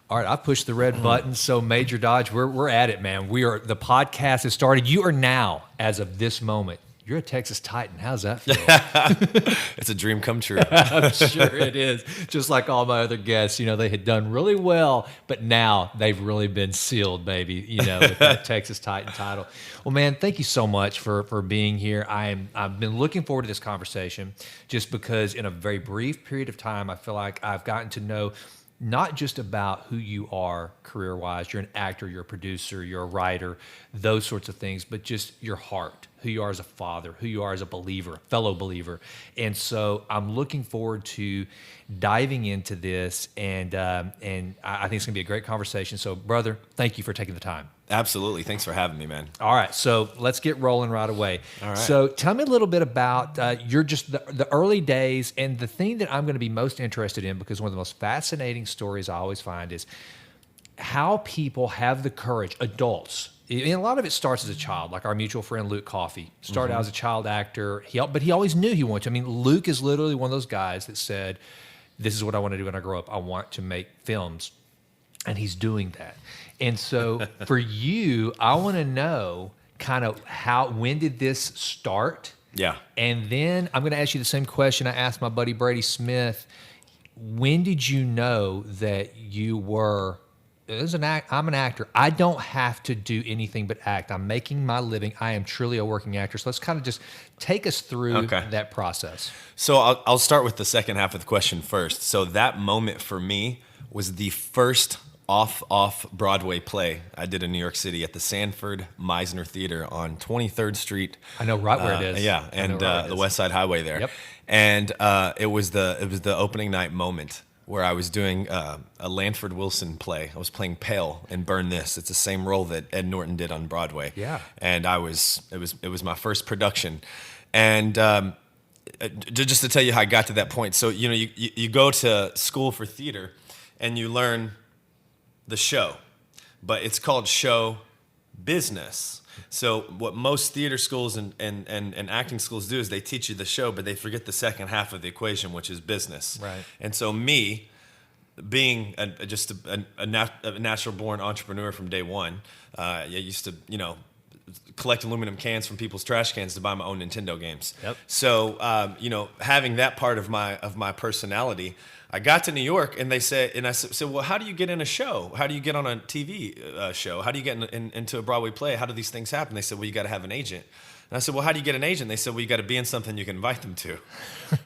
All right, I pushed the red button. So Major Dodge, we're at it, man. The podcast has started. You are now, as of this moment, you're a Texas Titan. How's that feel? It's a dream come true. I'm sure it is. Just like all my other guests, they had done really well, but now they've really been sealed, baby, with that Texas Titan title. Well, man, thank you so much for being here. I've been looking forward to this conversation just because in a very brief period of time, I feel like I've gotten to know not just about who you are career-wise. You're an actor, you're a producer, you're a writer, those sorts of things, but just your heart, who you are as a father, who you are as a believer, a fellow believer. And so I'm looking forward to diving into this, and I think it's going to be a great conversation. So, brother, thank you for taking the time. Absolutely. Thanks for having me, man. All right, so let's get rolling right away. All right. So tell me a little bit about the early days, and the thing that I'm going to be most interested in, because one of the most fascinating stories I always find is how people have the courage, adults. And a lot of it starts as a child, like our mutual friend Luke Coffey started out as a child actor, but he always knew he wanted to. I mean, Luke is literally one of those guys that said, this is what I want to do when I grow up. I want to make films. And he's doing that. And so for you, I want to know kind of when did this start? Yeah. And then I'm going to ask you the same question I asked my buddy Brady Smith. When did you know that you were, I'm an actor. I don't have to do anything but act. I'm making my living. I am truly a working actor. So let's kind of just take us through that process. So I'll start with the second half of the question first. So that moment for me was the first off-Broadway play I did in New York City at the Sanford Meisner Theater on 23rd Street. I know right where it is. Yeah, and the West Side Highway there. Yep. And it was the opening night moment where I was doing a Lanford Wilson play. I was playing Pale in Burn This. It's the same role that Ed Norton did on Broadway. Yeah. And it was my first production. And just to tell you how I got to that point. So, you go to school for theater and you learn the show, but it's called show business. So what most theater schools and acting schools do is they teach you the show, but they forget the second half of the equation, which is business. Right. And so me, being just a natural born entrepreneur from day one, I used to, collect aluminum cans from people's trash cans to buy my own Nintendo games. Yep. So, having that part of my personality, I got to New York and I said, well, how do you get in a show? How do you get on a TV show? How do you get into a Broadway play? How do these things happen? They said, well, you got to have an agent. And I said, well, how do you get an agent? They said, well, you got to be in something you can invite them to.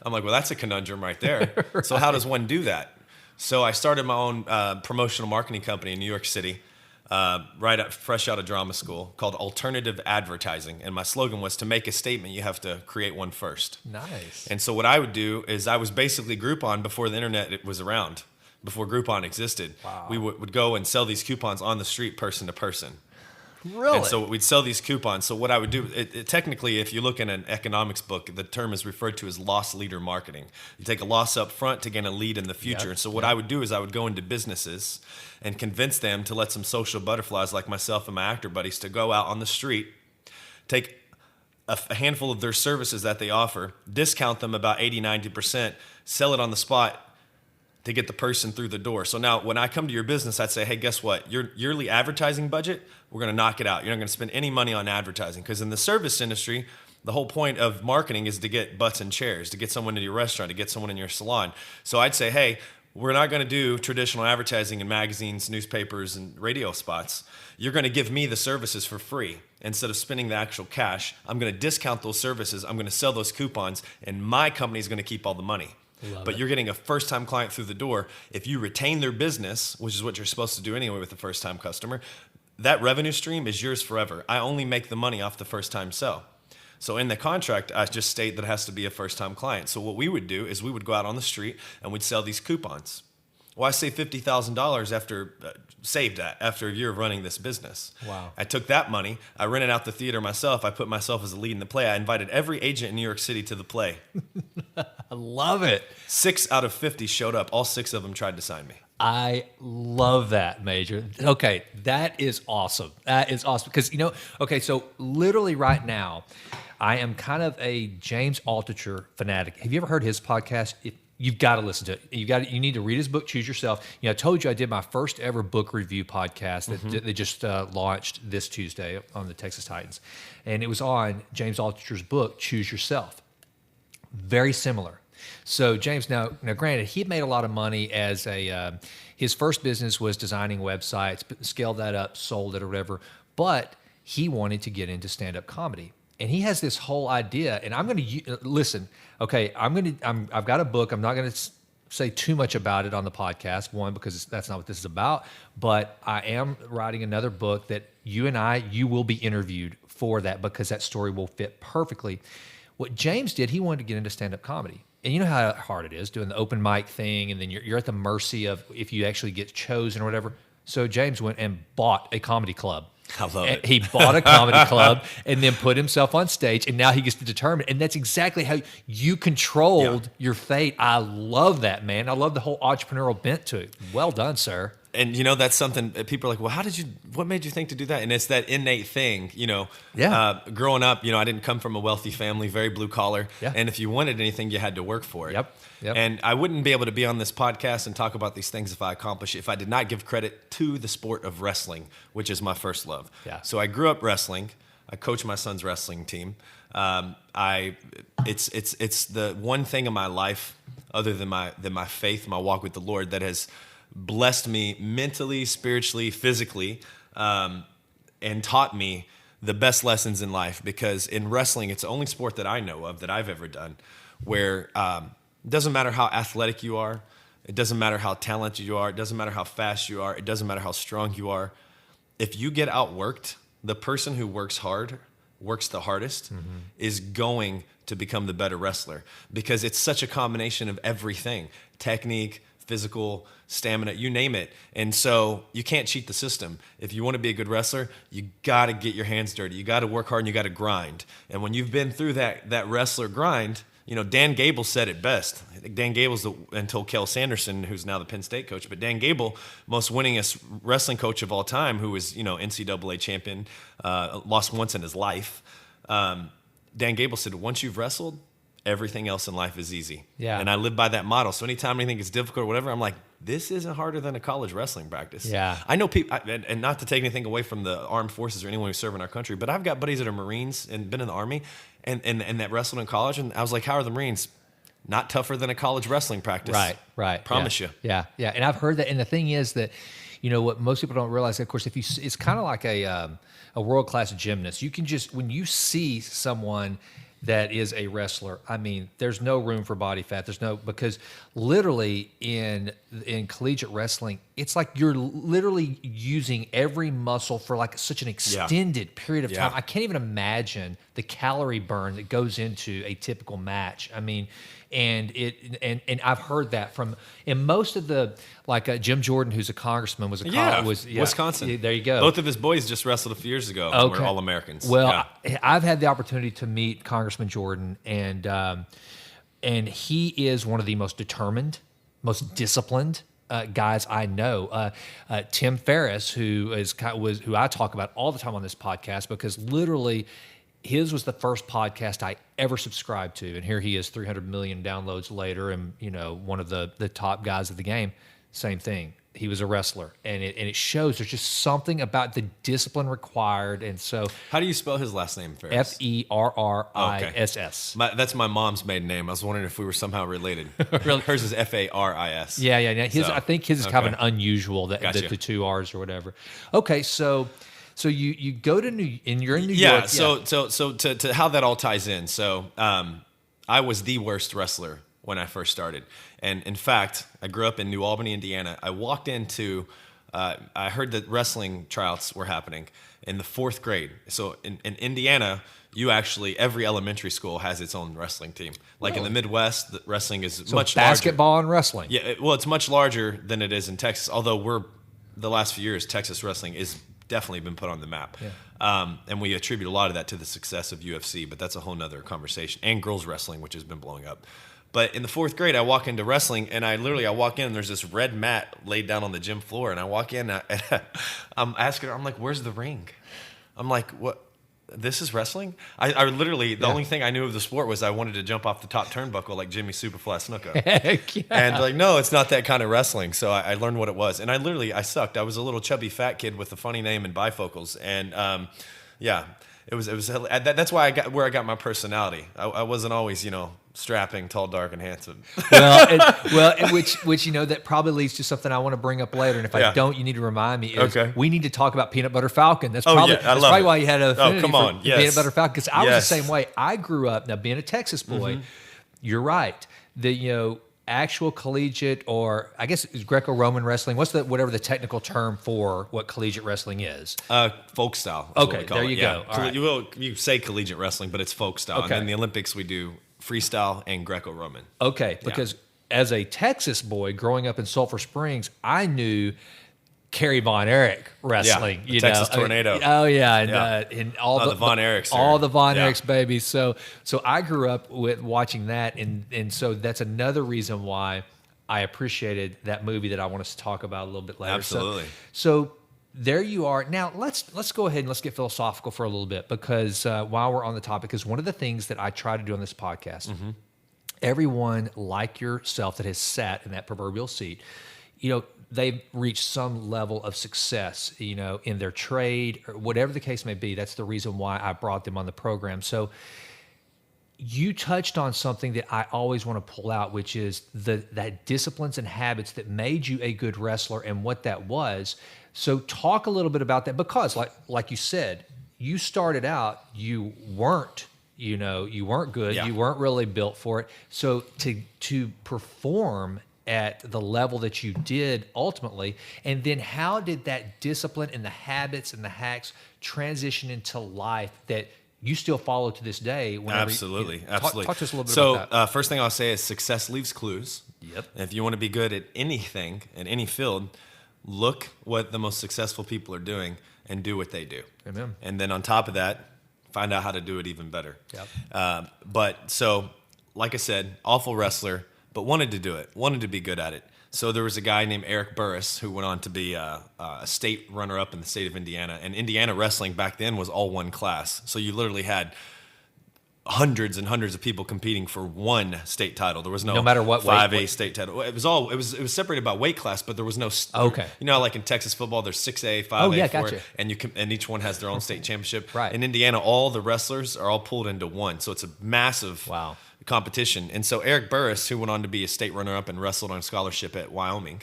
I'm like, well, that's a conundrum right there. Right. So how does one do that? So I started my own promotional marketing company in New York City. Fresh out of drama school, called Alternative Advertising. And my slogan was, to make a statement, you have to create one first. Nice. And so what I would do is I was basically Groupon before the internet was around, before Groupon existed. Wow. We would go and sell these coupons on the street, person to person. Really? And so we'd sell these coupons. So what I would do, technically, if you look in an economics book, the term is referred to as loss leader marketing. You take a loss up front to gain a lead in the future. Yep. And so what I would do is I would go into businesses and convince them to let some social butterflies like myself and my actor buddies to go out on the street, take a handful of their services that they offer, discount them about 80-90%, sell it on the spot to get the person through the door. So now when I come to your business, I'd say, hey, guess what? Your yearly advertising budget, we're going to knock it out. You're not going to spend any money on advertising, because in the service industry, the whole point of marketing is to get butts in chairs, to get someone into your restaurant, to get someone in your salon. So I'd say, hey, we're not going to do traditional advertising in magazines, newspapers, and radio spots. You're going to give me the services for free. Instead of spending the actual cash, I'm going to discount those services. I'm going to sell those coupons, and my company is going to keep all the money. But you're getting a first-time client through the door. If you retain their business, which is what you're supposed to do anyway with a first-time customer, that revenue stream is yours forever. I only make the money off the first-time sell. So in the contract, I just state that it has to be a first-time client. So what we would do is we would go out on the street and we'd sell these coupons. Well, I saved $50,000 saved that after a year of running this business. Wow. I took that money, I rented out the theater myself, I put myself as a lead in the play. I invited every agent in New York City to the play. I love it. 6 out of 50 showed up. All 6 of them tried to sign me. I love that, Major. Okay, that is awesome. That is awesome. Because, so literally right now, I am kind of a James Altucher fanatic. Have you ever heard his podcast? You've got to listen to it. You need to read his book, Choose Yourself. You know, I told you I did my first ever book review podcast that they just launched this Tuesday on the Texas Titans. And it was on James Altucher's book, Choose Yourself. Very similar. So James, now granted, he made a lot of money as his first business was designing websites, scaled that up, sold it or whatever. But he wanted to get into stand-up comedy. And he has this whole idea, and I'm going to listen. Okay, I've got a book. I'm not going to say too much about it on the podcast. One, because that's not what this is about. But I am writing another book that you will be interviewed for that, because that story will fit perfectly. What James did, he wanted to get into stand-up comedy. And you know how hard it is doing the open mic thing, and then you're at the mercy of if you actually get chosen or whatever. So James went and bought a comedy club. I love it. He bought a comedy club and then put himself on stage, and now he gets to determine. And that's exactly how you controlled your fate. I love that, man. I love the whole entrepreneurial bent to it. Well done, sir. And, you know, that's something people are like, well, what made you think to do that? And it's that innate thing, you know. Yeah. Growing up, you know, I didn't come from a wealthy family, very blue collar. Yeah. And if you wanted anything, you had to work for it. Yep. And I wouldn't be able to be on this podcast and talk about these things if I accomplished it, if I did not give credit to the sport of wrestling, which is my first love. Yeah. So I grew up wrestling. I coach my son's wrestling team. It's the one thing in my life, other than my faith, my walk with the Lord, that has blessed me mentally, spiritually, physically, and taught me the best lessons in life. Because in wrestling, it's the only sport that I know of that I've ever done where it doesn't matter how athletic you are, it doesn't matter how talented you are, it doesn't matter how fast you are, it doesn't matter how strong you are. If you get outworked, the person who works the hardest, is going to become the better wrestler, because it's such a combination of everything: technique, physical, stamina, you name it. And so you can't cheat the system. If you want to be a good wrestler, you got to get your hands dirty. You got to work hard and you got to grind. And when you've been through that wrestler grind, you know, Dan Gable said it best. I think Dan Gable's until Kel Sanderson, who's now the Penn State coach, but Dan Gable, most winningest wrestling coach of all time, who was, you know, NCAA champion, lost once in his life. Dan Gable said, once you've wrestled, everything else in life is easy. Yeah. And I live by that model. So anytime anything is difficult or whatever, I'm like, this isn't harder than a college wrestling practice. Yeah. I know people, and not to take anything away from the armed forces or anyone who serve in our country, but I've got buddies that are Marines and been in the Army and that wrestled in college. And I was like, how are the Marines? Not tougher than a college wrestling practice. Right. Promise you. Yeah. And I've heard that. And the thing is that, you know, what most people don't realize, of course, it's kind of like a world-class gymnast. You can just, when you see someone that is a wrestler, I mean, there's no room for body fat. Because literally in collegiate wrestling, it's like you're literally using every muscle for like such an extended period of time. I can't even imagine the calorie burn that goes into a typical match. I mean, and I've heard that from, in most of the, like Jim Jordan, who's a congressman, was Wisconsin. There you go. Both of his boys just wrestled a few years ago. And were all Americans. Well, I've had the opportunity to meet Congressman Jordan, and he is one of the most determined, most disciplined guys I know. Tim Ferriss, who I talk about all the time on this podcast, because literally his was the first podcast I ever subscribed to, and here he is, 300 million downloads later, and you know, one of the top guys of the game. Same thing. He was a wrestler, and it shows there's just something about the discipline required. And so, how do you spell his last name? Ferriss? Ferriss. That's my mom's maiden name. I was wondering if we were somehow related. Really? Hers is Faris. Yeah. I think his is kind of an unusual, the two R's or whatever. Okay, so you go to you're in New York. So to how that all ties in. So I was the worst wrestler when I first started. And in fact, I grew up in New Albany, Indiana. I walked into, I heard that wrestling tryouts were happening in the 4th grade. So in Indiana, every elementary school has its own wrestling team. Like in the Midwest, the wrestling is much larger. Basketball and wrestling. Yeah, it's much larger than it is in Texas. Although the last few years, Texas wrestling is definitely been put on the map. Yeah. And we attribute a lot of that to the success of UFC, but that's a whole nother conversation. And girls wrestling, which has been blowing up. But in the 4th grade, I walk into wrestling, and I walk in, and there's this red mat laid down on the gym floor, and I walk in, and I'm asking her, I'm like, where's the ring? I'm like, what? this is wrestling? I literally, the only thing I knew of the sport was I wanted to jump off the top turnbuckle like Jimmy Superfly Snuka. Heck yeah. And like, no, it's not that kind of wrestling. So I learned what it was. And I sucked. I was a little chubby fat kid with a funny name and bifocals. And yeah, it was that's why I got my personality. I wasn't always, strapping, tall, dark, and handsome. Which that probably leads to something I want to bring up later. And if I don't, you need to remind me. We need to talk about Peanut Butter Falcon. That's probably why you had an affinity for Peanut Butter Falcon. Because I was the same way. I grew up now being a Texas boy. You're right. The actual collegiate, or I guess it's Greco-Roman wrestling. What's whatever the technical term for what collegiate wrestling is? Folk style. Okay, there you go. All right. You say collegiate wrestling, but it's folk style. Okay. And in the Olympics, we do freestyle and Greco-Roman. Okay, because as a Texas boy growing up in Sulphur Springs, I knew Kerry Von Erich wrestling. Yeah, Texas Tornado. And all the Von Erichs. All the Von Erichs, baby. So I grew up with watching that, and so that's another reason why I appreciated that movie that I want us to talk about a little bit later. Absolutely. So there you are. Now let's go ahead and let's get philosophical for a little bit, because while we're on the topic, is one of the things that I try to do on this podcast. Everyone like yourself that has sat in that proverbial seat, they've reached some level of success, in their trade or whatever the case may be. That's the reason why I brought them on the program. So you touched on something that I always want to pull out, which is that disciplines and habits that made you a good wrestler and what that was. So talk a little bit about that, because like you said, you started out, you weren't good. Yeah. You weren't really built for it. So to perform at the level that you did ultimately, and then how did that discipline and the habits and the hacks transition into life that you still follow to this day? Absolutely. Talk to us a little bit about that. So first thing I'll say is success leaves clues. Yep. And if you want to be good at anything, in any field, look what the most successful people are doing and do what they do. Amen. And then on top of that, find out how to do it even better. Yep. But so, like I said, awful wrestler, but wanted to do it, wanted to be good at it. So there was a guy named Eric Burris who went on to be a state runner-up in the state of Indiana. And Indiana wrestling back then was all one class. So you literally had hundreds and hundreds of people competing for one state title. There was no matter what 5A state title. It was separated by weight class, but there was no. Okay. Like in Texas football, there's 6A, 5A, 4A, gotcha. and each one has their own state championship. Right. In Indiana, all the wrestlers are all pulled into one, so it's a massive competition. And so Eric Burris, who went on to be a state runner-up and wrestled on scholarship at Wyoming,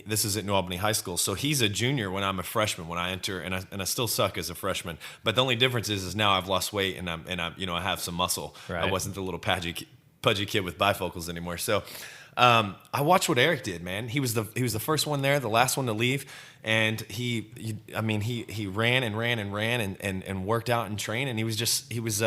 this is at New Albany High School. So he's a junior when I'm a freshman. When I enter, and I still suck as a freshman. But the only difference is now I've lost weight and I have some muscle. Right. I wasn't the little pudgy kid with bifocals anymore. So I watched what Eric did, man. He was the first one there, the last one to leave, and he ran and worked out and trained, and he was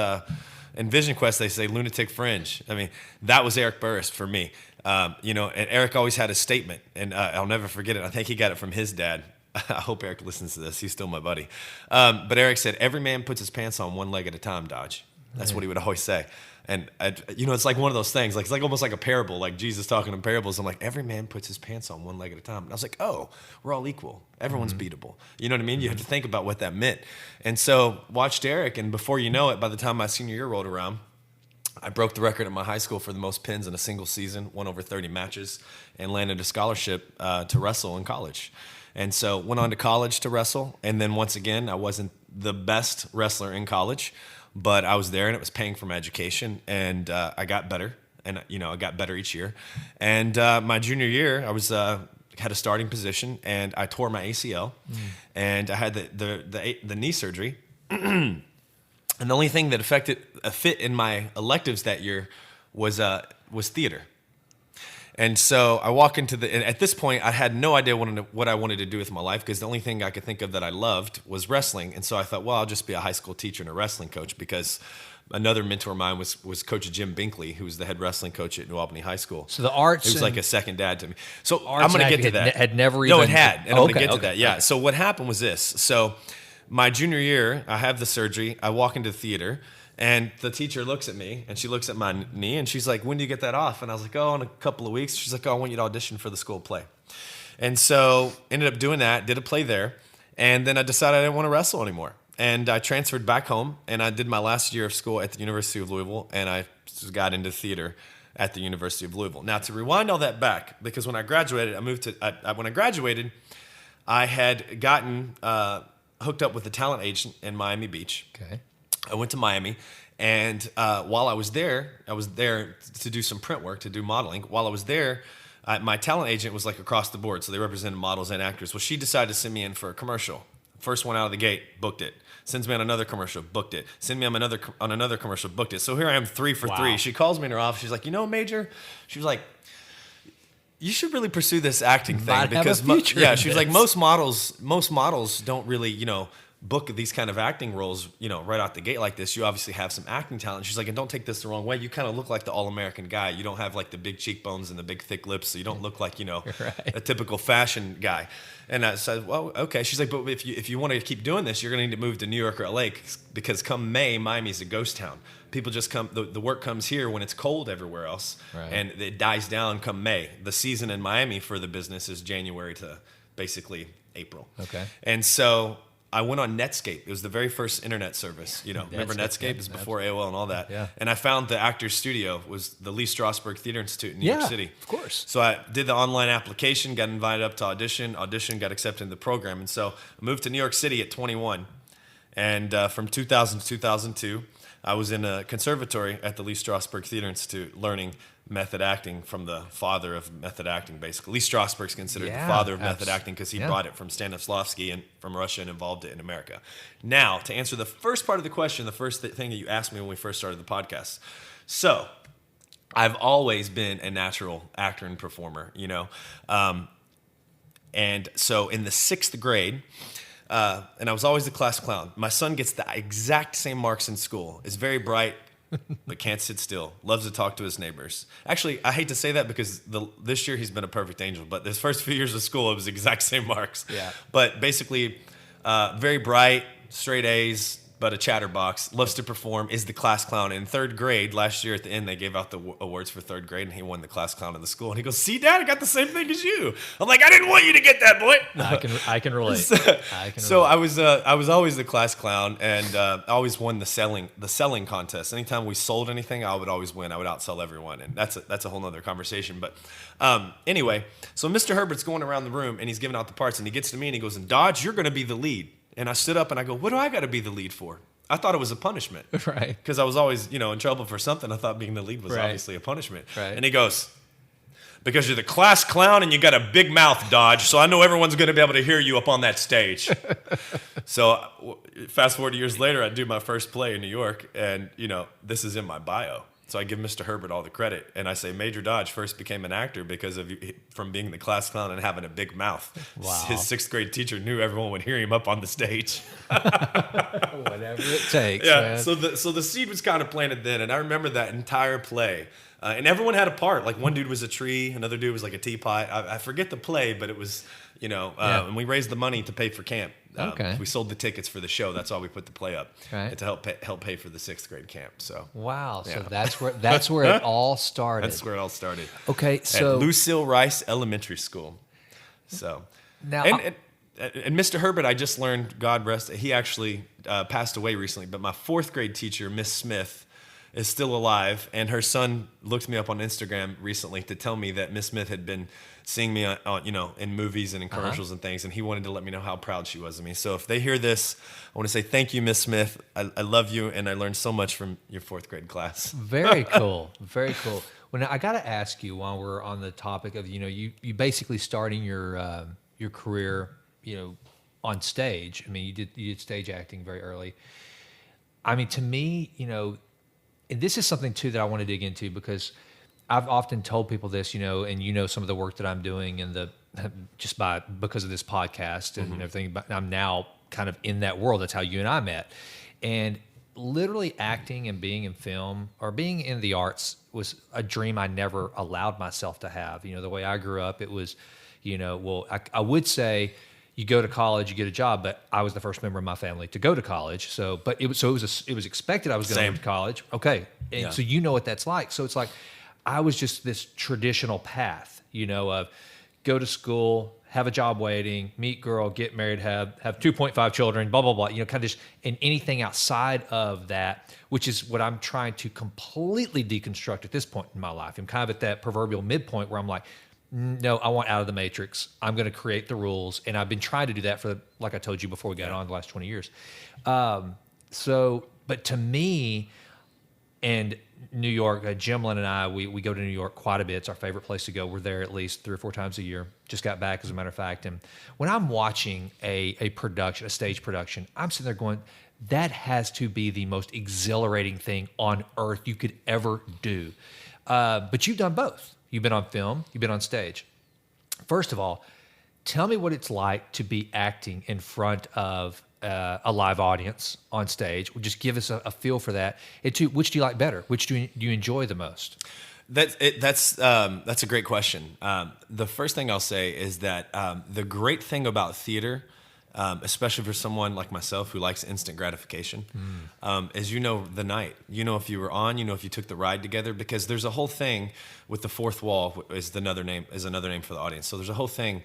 in Vision Quest, they say lunatic fringe. I mean, that was Eric Burris for me. And Eric always had a statement, and I'll never forget it. I think he got it from his dad. I hope Eric listens to this. He's still my buddy. But Eric said, "Every man puts his pants on one leg at a time, Dodge." That's what he would always say. And, it's like one of those things. Like, it's like almost like a parable, like Jesus talking in parables. I'm like, every man puts his pants on one leg at a time. And I was like, oh, we're all equal. Everyone's beatable. You know what I mean? You have to think about what that meant. And so watched Eric, and before you know it, by the time my senior year rolled around, I broke the record at my high school for the most pins in a single season, won over 30 matches, and landed a scholarship to wrestle in college. And so went on to college to wrestle. And then once again, I wasn't the best wrestler in college, but I was there, and it was paying for my education, and I got better, and I got better each year. And my junior year, I was had a starting position, and I tore my ACL, and I had the knee surgery, and the only thing that affected a fit in my electives that year was theater. And so I walk into and at this point, I had no idea what I wanted to do with my life, because the only thing I could think of that I loved was wrestling. And so I thought, well, I'll just be a high school teacher and a wrestling coach, because another mentor of mine was Coach Jim Binkley, who was the head wrestling coach at New Albany High School. So the arts, it was like a second dad to me. So I'm going to get to that. Had never even. No, it had, and I'm going to get to that. Yeah. So what happened was this. So my junior year, I have the surgery. I walk into the theater. And the teacher looks at me, and she looks at my knee, and she's like, "When do you get that off?" And I was like, "Oh, in a couple of weeks." She's like, "Oh, I want you to audition for the school play." And so ended up doing that, did a play there, and then I decided I didn't want to wrestle anymore. and I transferred back home, and I did my last year of school at the University of Louisville, and I got into theater at the University of Louisville. Now, to rewind all that back, because when I graduated, when I graduated, I had gotten hooked up with a talent agent in Miami Beach. Okay. I went to Miami, and while I was there to do some print work, to do modeling. While I was there, my talent agent was like across the board, so they represented models and actors. Well, she decided to send me in for a commercial. First one out of the gate, booked it. Sends me on another commercial, booked it. Send me on another commercial, booked it. So here I am, 3 for 3. She calls me in her office. She's like, Major, she was like, you should really pursue this acting thing because she was like, most models don't really, book these kind of acting roles, right out the gate like this. You obviously have some acting talent. She's like, and don't take this the wrong way. You kind of look like the all-American guy. You don't have like the big cheekbones and the big thick lips, so you don't look like, right. a typical fashion guy. And I said, well, okay. She's like, but if you want to keep doing this, you're going to need to move to New York or LA because come May, Miami's a ghost town. People just come, the work comes here when it's cold everywhere else, right. And it dies down come May. The season in Miami for the business is January to basically April. Okay. And so I went on Netscape. It was the very first internet service. Remember Netscape? It was before AOL and all that. Yeah. And I found the Actors Studio. It was the Lee Strasberg Theater Institute in New York City. Of course. So I did the online application, got invited up to audition, got accepted in the program. And so I moved to New York City at 21. And from 2000 to 2002, I was in a conservatory at the Lee Strasberg Theater Institute learning method acting from the father of method acting, basically. Lee Strasberg's considered the father of method acting because he brought it from Stanislavski and from Russia and evolved it in America. Now, to answer the first part of the question, the first thing that you asked me when we first started the podcast. So, I've always been a natural actor and performer, and so in the 6th grade, and I was always the class clown. My son gets the exact same marks in school. Is very bright, but can't sit still. Loves to talk to his neighbors. Actually, I hate to say that because this year he's been a perfect angel. But his first few years of school, it was the exact same marks. Yeah. But basically, very bright, straight A's, but a chatterbox. Loves to perform. Is the class clown. In 3rd grade, last year at the end, they gave out the awards for 3rd grade, and he won the class clown of the school. And he goes, "See, Dad, I got the same thing as you." I'm like, "I didn't want you to get that, boy." I can relate. So I was always the class clown, and I always won the selling contest. Anytime we sold anything, I would always win. I would outsell everyone, and that's a whole nother conversation. But anyway, so Mr. Herbert's going around the room, and he's giving out the parts, and he gets to me, and he goes, "And Dodge, you're going to be the lead." And I stood up, and I go, "What do I got to be the lead for?" I thought it was a punishment. Right. Because I was always, in trouble for something. I thought being the lead was right. obviously a punishment. Right. And he goes, "Because you're the class clown and you got a big mouth, Dodge, so I know everyone's going to be able to hear you up on that stage." So fast forward years later, I do my first play in New York, and, this is in my bio. So I give Mr. Herbert all the credit, and I say Major Dodge first became an actor because from being the class clown and having a big mouth. Wow. His 6th grade teacher knew everyone would hear him up on the stage. Whatever it takes. Yeah. Man. So the seed was kind of planted then, and I remember that entire play. And everyone had a part. Like one dude was a tree, another dude was like a teapot. I forget the play, but it was, and we raised the money to pay for camp. Okay. We sold the tickets for the show. That's why we put the play up, right. to help pay for the 6th grade camp. So wow. Yeah. So that's where it all started. That's where it all started. Okay. So at Lucille Rice Elementary School. So now. And Mr. Herbert, I just learned, God rest, he actually passed away recently. But my 4th grade teacher, Miss Smith, is still alive, and her son looked me up on Instagram recently to tell me that Miss Smith had been seeing me on in movies and in commercials and things, and he wanted to let me know how proud she was of me. So if they hear this, I want to say thank you, Miss Smith. I love you, and I learned so much from your 4th grade class. Very cool. Very cool. Well, now I got to ask you, while we're on the topic of you basically starting your career on stage. I mean, you did stage acting very early. I mean, to me, and this is something too that I want to dig into because I've often told people this, and some of the work that I'm doing and because of this podcast and everything, but I'm now kind of in that world. That's how you and I met. And literally acting and being in film or being in the arts was a dream I never allowed myself to have. The way I grew up, it was, I would say you go to college, you get a job, but I was the first member of my family to go to college. So, but it was expected I was going to go to college. Okay. And so what that's like. So it's like, I was just this traditional path, of go to school, have a job waiting, meet girl, get married, have 2.5 children, blah, blah, blah, you know, kind of just, and anything outside of that, which is what I'm trying to completely deconstruct at this point in my life. I'm kind of at that proverbial midpoint where I'm like, no, I want out of the matrix. I'm going to create the rules. And I've been trying to do that for, like I told you before we got on, the last 20 years. But to me, and New York, Jimlin and I, we go to New York quite a bit. It's our favorite place to go. We're there at least 3 or 4 times a year. Just got back, as a matter of fact. And when I'm watching a production, a stage production, I'm sitting there going, that has to be the most exhilarating thing on earth you could ever do. But you've done both. You've been on film, you've been on stage. First of all, tell me what it's like to be acting in front of a live audience on stage. Just give us a feel for that. And two, which do you like better? Which do you enjoy the most? That's a great question. The first thing I'll say is that the great thing about theater, especially for someone like myself who likes instant gratification, is the night. You know if you were on, you know if you took the ride together, because there's a whole thing with the fourth wall is another name for the audience. So there's a whole thing.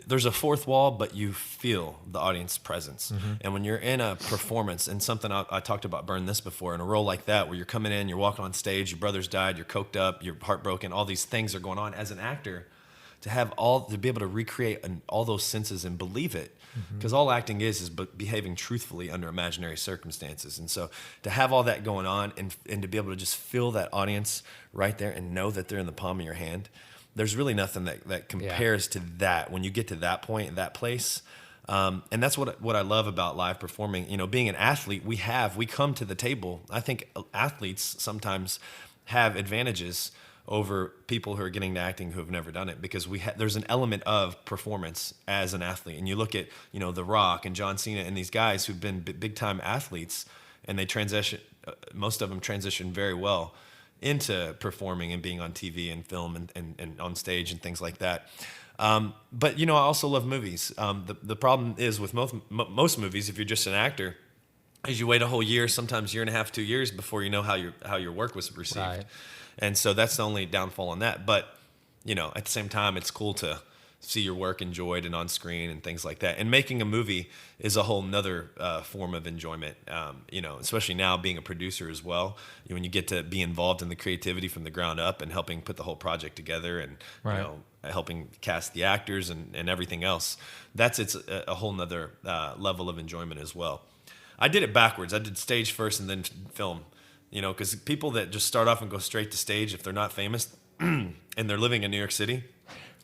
There's a fourth wall, but you feel the audience presence. And when you're in a performance, and something I talked about Burn This before, in a role like that where you're coming in, you're walking on stage, your brother's died, you're coked up, you're heartbroken, all these things are going on. As an actor, to be able to recreate all those senses and believe it, because all acting is behaving truthfully under imaginary circumstances. And so to have all that going on and to be able to just feel that audience right there and know that they're in the palm of your hand, there's really nothing that compares to that when you get to that point, that place. And that's what I love about live performing. You know, being an athlete, we come to the table. I think athletes sometimes have advantages over people who are getting to acting who have never done it, because there's an element of performance as an athlete. And you look at, The Rock and John Cena and these guys who've been big time athletes, and they most of them transition very well into performing and being on TV and film and on stage and things like that. But I also love movies. The problem is with most movies, if you're just an actor, is you wait a whole year, sometimes year and a half, 2 years before you know how your work was received. Right. And so that's the only downfall on that. But at the same time, it's cool to see your work enjoyed and on screen and things like that. And making a movie is a whole nother form of enjoyment, especially now being a producer as well. When you get to be involved in the creativity from the ground up and helping put the whole project together and, right. Helping cast the actors and everything else, it's a whole nother level of enjoyment as well. I did it backwards. I did stage first and then film, because people that just start off and go straight to stage, if they're not famous and they're living in New York City,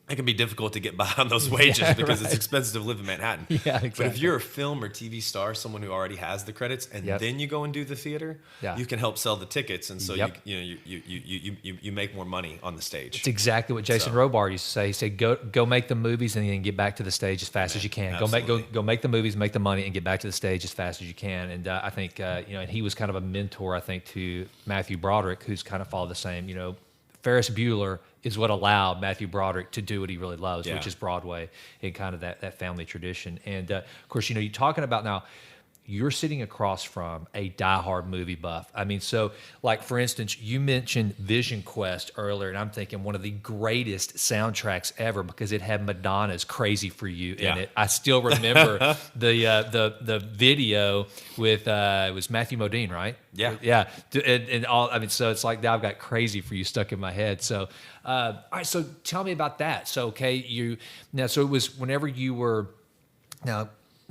it can be difficult to get by on those wages because it's expensive to live in Manhattan. Yeah, exactly. But if you're a film or TV star, someone who already has the credits, and then you go and do the theater, you can help sell the tickets, and so you make more money on the stage. It's exactly what Jason Robart used to say. He said, "Go make the movies and then get back to the stage as fast as you can. Go make the movies, make the money, and get back to the stage as fast as you can." And I think and he was kind of a mentor, I think, to Matthew Broderick, who's kind of followed the same. Ferris Bueller is what allowed Matthew Broderick to do what he really loves, which is Broadway and kind of that family tradition. And of course, you're talking about now, you're sitting across from a diehard movie buff. I mean, so like for instance, you mentioned Vision Quest earlier, and I'm thinking one of the greatest soundtracks ever because it had Madonna's "Crazy for You" in it. I still remember the video with it was Matthew Modine, right? Yeah. And all. I mean, so it's like now I've got "Crazy for You" stuck in my head. So, all right. So tell me about that. So so it was whenever you were now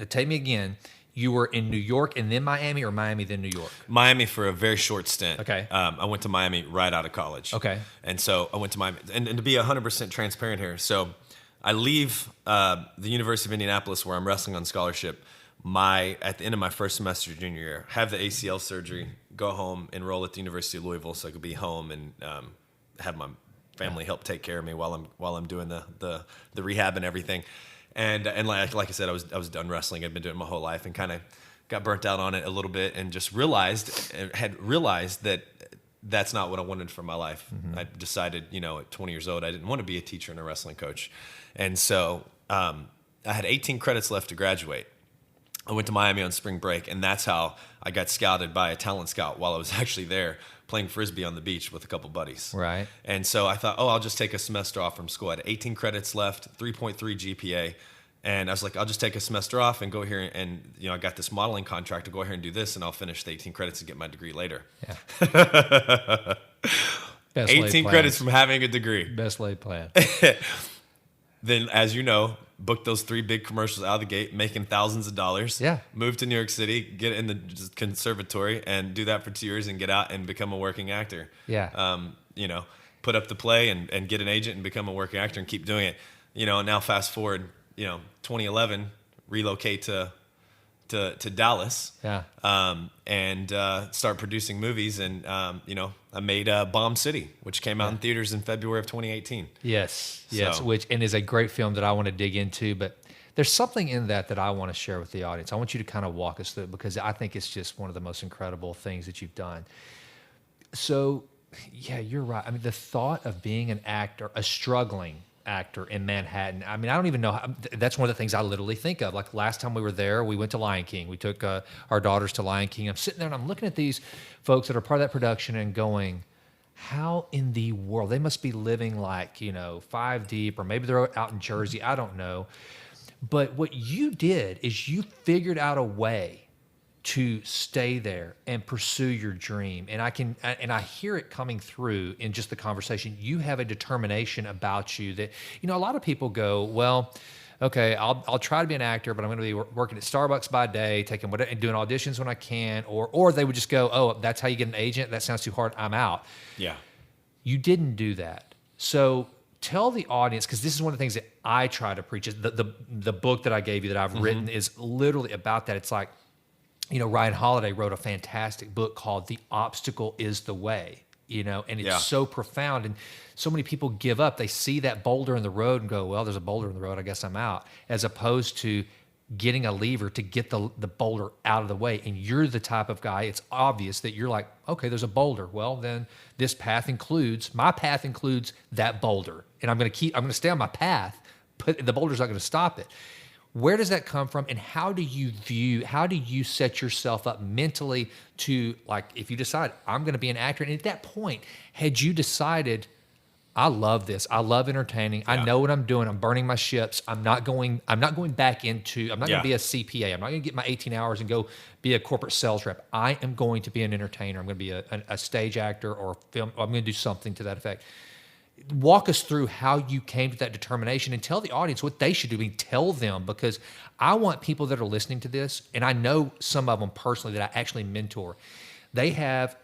take me again. You were in New York and then Miami, or Miami then New York? Miami for a very short stint. Okay. I went to Miami right out of college. Okay. And so I went to Miami. And to be 100% transparent here, so I leave the University of Indianapolis where I'm wrestling on scholarship at the end of my first semester junior year, have the ACL surgery, go home, enroll at the University of Louisville so I could be home and have my family help take care of me while I'm doing the rehab and everything. And like I said, I was done wrestling. I'd been doing it my whole life and kind of got burnt out on it a little bit and just had realized that that's not what I wanted for my life. Mm-hmm. I decided, at 20 years old, I didn't want to be a teacher and a wrestling coach. And so I had 18 credits left to graduate. I went to Miami on spring break, and that's how I got scouted by a talent scout while I was actually there playing Frisbee on the beach with a couple buddies. Right. And so I thought, I'll just take a semester off from school. I had 18 credits left, 3.3 GPA. And I was like, I'll just take a semester off and go here and, I got this modeling contract to go here and do this, and I'll finish the 18 credits and get my degree later. Yeah. 18 credits from having a degree. Best laid plan. Then, as you know, booked those 3 big commercials out of the gate, making thousands of dollars. Yeah. Moved to New York City, get in the conservatory, and do that for 2 years and get out and become a working actor. Yeah. Put up the play and get an agent and become a working actor and keep doing it. Now fast forward, 2011, relocate to Dallas. Yeah. And start producing movies. And, I made Bomb City, which came out in theaters in February of 2018. Yes. So- Which is a great film that I want to dig into, but there's something in that I want to share with the audience. I want you to kind of walk us through it because I think it's just one of the most incredible things that you've done. So, yeah, you're right. I mean, the thought of being an actor, a struggling actor in Manhattan. I mean, I don't even know. That's one of the things I literally think of. Like last time we were there, we went to Lion King. We took our daughters to Lion King. I'm sitting there and I'm looking at these folks that are part of that production and going, how in the world? They must be living like, 5 deep, or maybe they're out in Jersey. I don't know. But what you did is you figured out a way to stay there and pursue your dream. And I hear it coming through in just the conversation. You have a determination about you that, a lot of people go, well, okay, I'll try to be an actor, but I'm going to be working at Starbucks by day, taking and doing auditions when I can, or they would just go, oh, that's how you get an agent. That sounds too hard. I'm out. Yeah. You didn't do that. So tell the audience, because this is one of the things that I try to preach. Is the book that I gave you that I've written is literally about that. It's like, Ryan Holiday wrote a fantastic book called The Obstacle is the Way, and it's so profound. And so many people give up. They see that boulder in the road and go, well, there's a boulder in the road. I guess I'm out. As opposed to getting a lever to get the boulder out of the way. And you're the type of guy, it's obvious that you're like, okay, there's a boulder. Well, then my path includes that boulder. And I'm going to stay on my path, but the boulder's not going to stop it. Where does that come from, and how do you set yourself up mentally to, like, if you decide I'm going to be an actor, and at that point, had you decided, I love this, I love entertaining, I know what I'm doing, I'm burning my ships, I'm not going back into, I'm not going to be a CPA, I'm not going to get my 18 hours and go be a corporate sales rep. I am going to be an entertainer. I'm going to be a stage actor or film. I'm going to do something to that effect. Walk us through how you came to that determination and tell the audience what they should do. I mean, tell them, because I want people that are listening to this, and I know some of them personally that I actually mentor. They have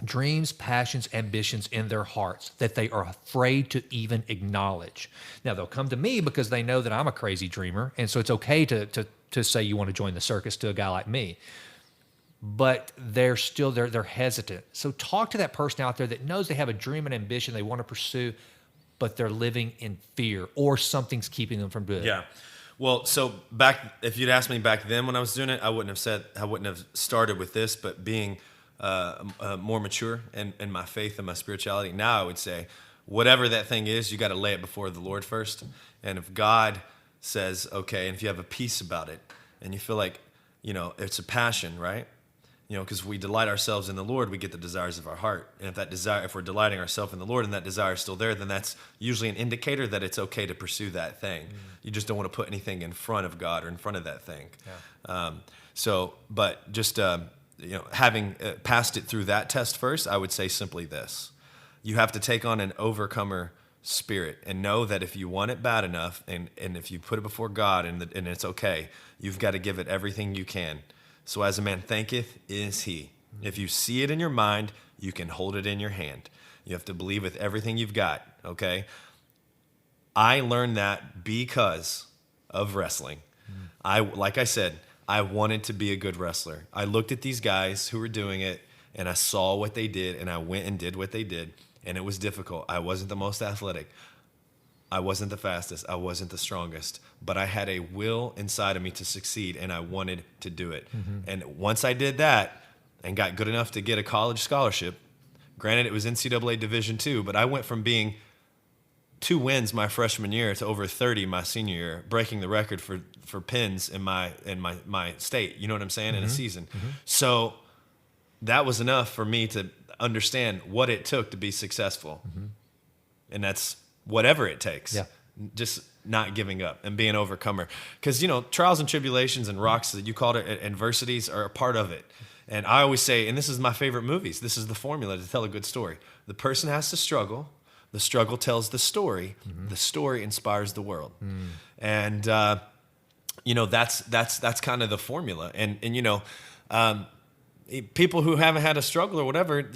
dreams, passions, ambitions in their hearts that they are afraid to even acknowledge. Now, they'll come to me because they know that I'm a crazy dreamer, and so it's okay to say you want to join the circus to a guy like me. But they're hesitant. So talk to that person out there that knows they have a dream and ambition they want to pursue, but they're living in fear or something's keeping them from doing it. Yeah. Well, so if you'd asked me back then when I was doing it, I wouldn't have started with this, but being more mature in my faith and my spirituality, now I would say, whatever that thing is, you got to lay it before the Lord first. And if God says, okay, and if you have a peace about it and you feel like, it's a passion, right? Because we delight ourselves in the Lord, we get the desires of our heart. And if we're delighting ourselves in the Lord and that desire is still there, then that's usually an indicator that it's okay to pursue that thing. You just don't want to put anything in front of God or in front of that thing. Yeah. Having passed it through that test first, I would say simply this. You have to take on an overcomer spirit and know that if you want it bad enough and if you put it before God and it's okay, you've got to give it everything you can. So as a man thinketh, is he. If you see it in your mind, you can hold it in your hand. You have to believe with everything you've got, okay? I learned that because of wrestling. Like I said, I wanted to be a good wrestler. I looked at these guys who were doing it, and I saw what they did, and I went and did what they did, and it was difficult. I wasn't the most athletic. I wasn't the fastest. I wasn't the strongest. But I had a will inside of me to succeed, and I wanted to do it. And once I did that and got good enough to get a college scholarship, granted it was NCAA Division II, but I went from being 2 wins my freshman year to over 30 my senior year, breaking the record for pins in my state. You know what I'm saying? In a season. So that was enough for me to understand what it took to be successful. And that's whatever it takes. Yeah. Just not giving up and being an overcomer. Because, trials and tribulations and rocks, that you called it, adversities, are a part of it. And I always say, and this is my favorite movies, this is the formula to tell a good story. The person has to struggle. The struggle tells the story. The story inspires the world. And, that's kind of the formula. And people who haven't had a struggle or whatever,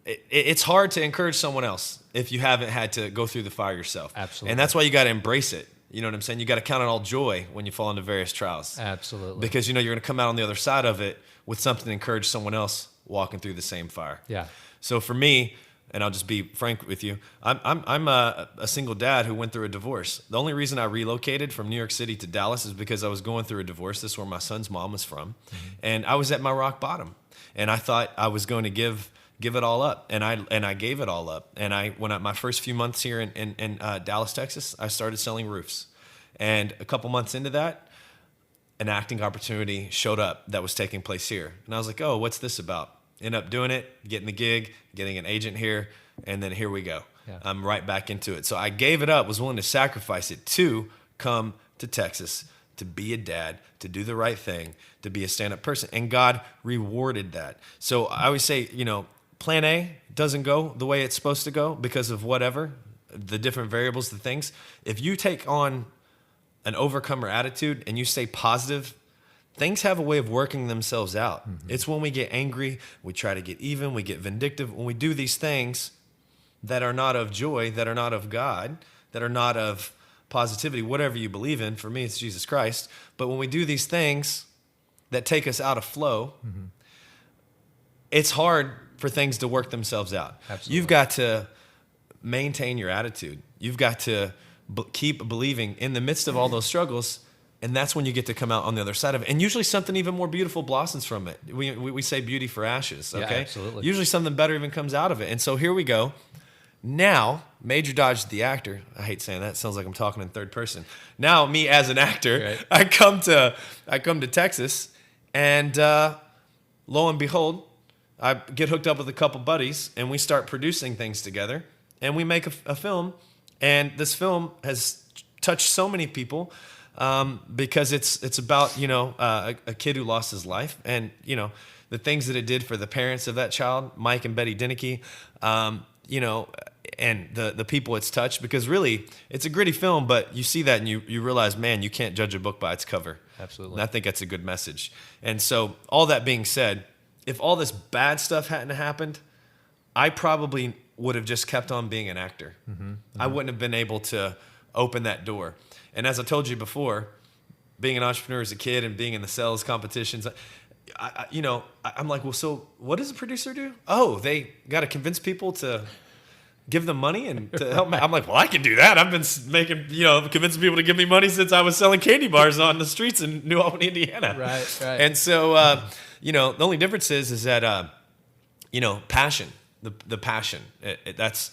it's hard to encourage someone else if you haven't had to go through the fire yourself. Absolutely. And that's why you got to embrace it. You know what I'm saying? You got to count it all joy when you fall into various trials. Absolutely. Because you're going to come out on the other side of it with something to encourage someone else walking through the same fire. Yeah. So for me, and I'll just be frank with you, I'm a single dad who went through a divorce. The only reason I relocated from New York City to Dallas is because I was going through a divorce. This is where my son's mom was from. And I was at my rock bottom. And I thought I was going to give it all up, and I gave it all up. And my first few months here in Dallas, Texas, I started selling roofs. And a couple months into that, an acting opportunity showed up that was taking place here. And I was like, oh, what's this about? End up doing it, getting the gig, getting an agent here, and then here we go. Yeah. I'm right back into it. So I gave it up, was willing to sacrifice it to come to Texas, to be a dad, to do the right thing, to be a stand-up person. And God rewarded that. So I always say, plan A doesn't go the way it's supposed to go because of whatever, the different variables, the things. If you take on an overcomer attitude and you stay positive, things have a way of working themselves out. It's when we get angry, we try to get even, we get vindictive. When we do these things that are not of joy, that are not of God, that are not of positivity, whatever you believe in, for me it's Jesus Christ. But when we do these things that take us out of flow, it's hard for things to work themselves out. Absolutely. You've got to maintain your attitude. You've got to keep believing in the midst of all those struggles, and that's when you get to come out on the other side of it. And usually something even more beautiful blossoms from it. We say beauty for ashes, okay? Yeah, absolutely. Usually something better even comes out of it. And so here we go. Now, Major Dodge, the actor, I hate saying that. It sounds like I'm talking in third person. Now, me as an actor, Right. I come to Texas, and lo and behold, I get hooked up with a couple buddies, and we start producing things together, and we make a film. And this film has touched so many people because it's about a kid who lost his life, and the things that it did for the parents of that child, Mike and Betty Dinicky, and the people it's touched. Because really, it's a gritty film, but you see that and you realize, man, you can't judge a book by its cover. Absolutely. And I think that's a good message. And so, all that being said, if all this bad stuff hadn't happened, I probably would have just kept on being an actor. I wouldn't have been able to open that door. And as I told you before, being an entrepreneur as a kid and being in the sales competitions, I'm like, well, so what does a producer do? Oh, they got to convince people to give them money and to help me. I'm like, well, I can do that. I've been convincing people to give me money since I was selling candy bars on the streets in New Albany, Indiana. Right. And so, the only difference is that, passion, the passion, that's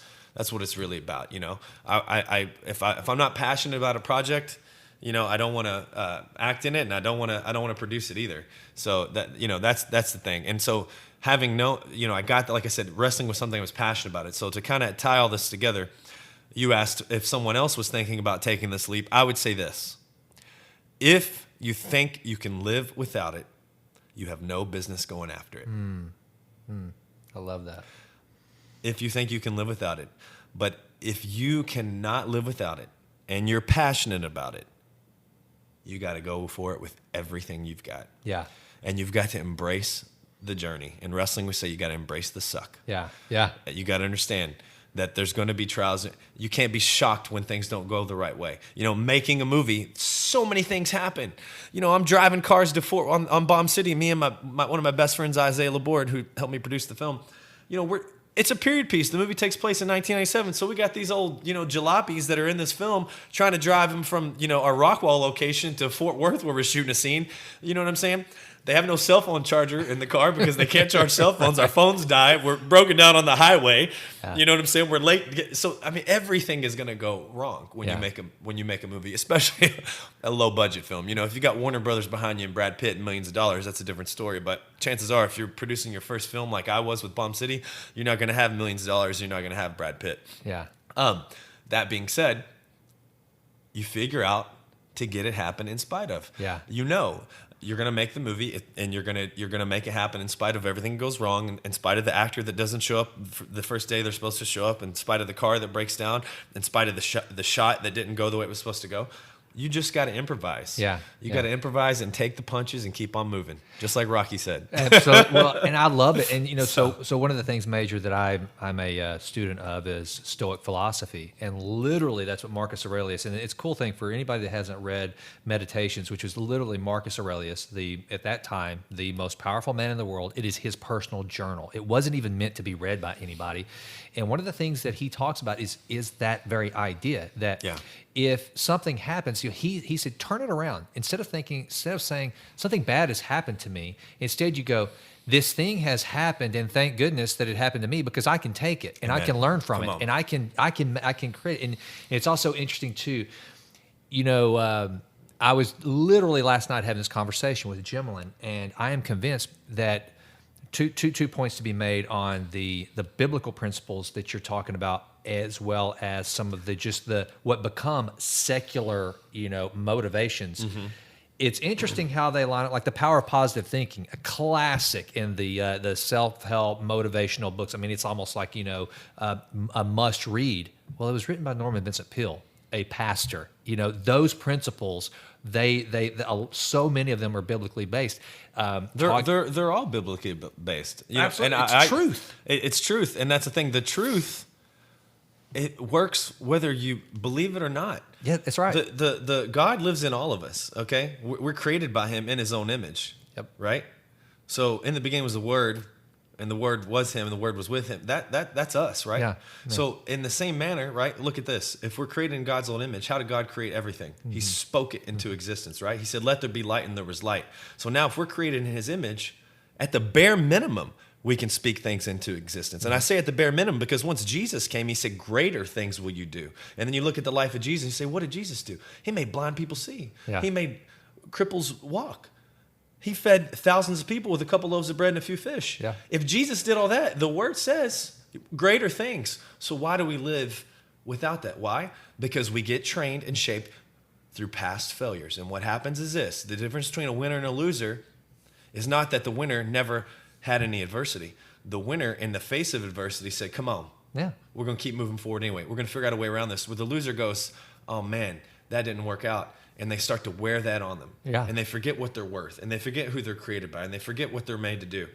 what it's really about. If I'm not passionate about a project, I don't want to act in it, and I don't want to produce it either. So that's the thing. And so having I got that, like I said, wrestling with something I was passionate about it. So to kind of tie all this together, you asked if someone else was thinking about taking this leap. I would say this: if you think you can live without it, you have no business going after it. I love that. If you think you can live without it. But if you cannot live without it and you're passionate about it, you got to go for it with everything you've got. Yeah. And you've got to embrace the journey. In wrestling, we say you got to embrace the suck. Yeah. You got to understand that there's going to be trials. You can't be shocked when things don't go the right way. Making a movie, so many things happen. I'm driving cars to on Bomb City. Me and one of my best friends, Isaiah Laborde, who helped me produce the film. It's a period piece. The movie takes place in 1997. So we got these old, jalopies that are in this film trying to drive them from, our Rockwall location to Fort Worth where we're shooting a scene. You know what I'm saying? They have no cell phone charger in the car because they can't charge cell phones. Our phones die. We're broken down on the highway. You know what I'm saying? We're late. So I mean, everything is going to go wrong when you make a movie, especially a low budget film. You know, if you got Warner Brothers behind you and Brad Pitt and millions of dollars, that's a different story. But chances are, if you're producing your first film like I was with Bomb City, you're not going to have millions of dollars. You're not going to have Brad Pitt. Yeah. That being said, you figure out to get it happen in spite of. Yeah. You know, you're gonna make the movie, and you're gonna make it happen in spite of everything that goes wrong, in spite of the actor that doesn't show up the first day they're supposed to show up, in spite of the car that breaks down, in spite of the shot that didn't go the way it was supposed to go. You just got to improvise. Yeah. You got to improvise and take the punches and keep on moving, just like Rocky said. Absolutely. Well, and I love it. And, you know, so one of the things, Major, that I'm a student of is Stoic philosophy. And literally that's what Marcus Aurelius, and it's a cool thing for anybody that hasn't read Meditations, which was literally Marcus Aurelius, at that time, the most powerful man in the world. It is his personal journal. It wasn't even meant to be read by anybody. And one of the things that he talks about is that very idea that if something happens, you know, he said, turn it around. Instead of saying something bad has happened to me, instead you go, this thing has happened, and thank goodness that it happened to me because I can take it and I can learn from it, and I can create. And it's also interesting too. You know, I was literally last night having this conversation with Jimlin, and I am convinced that two points to be made on the biblical principles that you're talking about, as well as some of what become secular, you know, motivations. Mm-hmm. It's interesting how they line up, like The Power of Positive Thinking, a classic in the self-help motivational books. I mean, it's almost like, you know, a must read. Well, it was written by Norman Vincent Peale, a pastor. You know, those principles, they so many of them are biblically based. They're all biblically based. You Absolutely, know, and it's truth. It's truth, and that's the thing. The truth, it works whether you believe it or not. Yeah, that's right. The God lives in all of us. Okay, we're created by Him in His own image. Yep. Right. So in the beginning was the Word, and the Word was Him, and the Word was with Him. That's us, right? Yeah. So in the same manner, right? Look at this. If we're created in God's own image, how did God create everything? Mm-hmm. He spoke it into existence, right? He said, "Let there be light," and there was light. So now, if we're created in His image, at the bare minimum, we can speak things into existence. And I say at the bare minimum because once Jesus came, He said, "Greater things will you do." And then you look at the life of Jesus and you say, what did Jesus do? He made blind people see. Yeah. He made cripples walk. He fed thousands of people with a couple loaves of bread and a few fish. Yeah. If Jesus did all that, the Word says greater things. So why do we live without that? Why? Because we get trained and shaped through past failures. And what happens is this. The difference between a winner and a loser is not that the winner never had any adversity. The winner, in the face of adversity, said, come on. Yeah. We're going to keep moving forward anyway. We're going to figure out a way around this. Where the loser goes, oh, man, that didn't work out. And they start to wear that on them. Yeah. And they forget what they're worth. And they forget who they're created by. And they forget what they're made to do.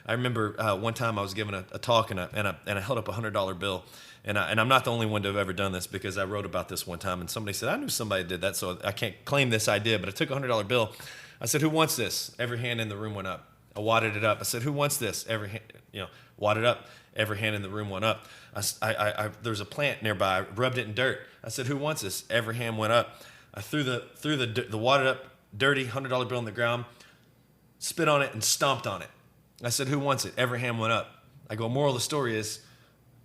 I remember one time I was giving a talk, and I held up a $100 bill. And I'm not the only one to have ever done this, because I wrote about this one time. And somebody said, I knew somebody did that, so I can't claim this I did. But I took a $100 bill. I said, who wants this? Every hand in the room went up. I wadded it up. I said, who wants this? Every hand, wadded up. Every hand in the room went up. There's a plant nearby. I rubbed it in dirt. I said, who wants this? Every hand went up. I threw the wadded up, dirty $100 bill on the ground, spit on it, and stomped on it. I said, who wants it? Every hand went up. I go, moral of the story is,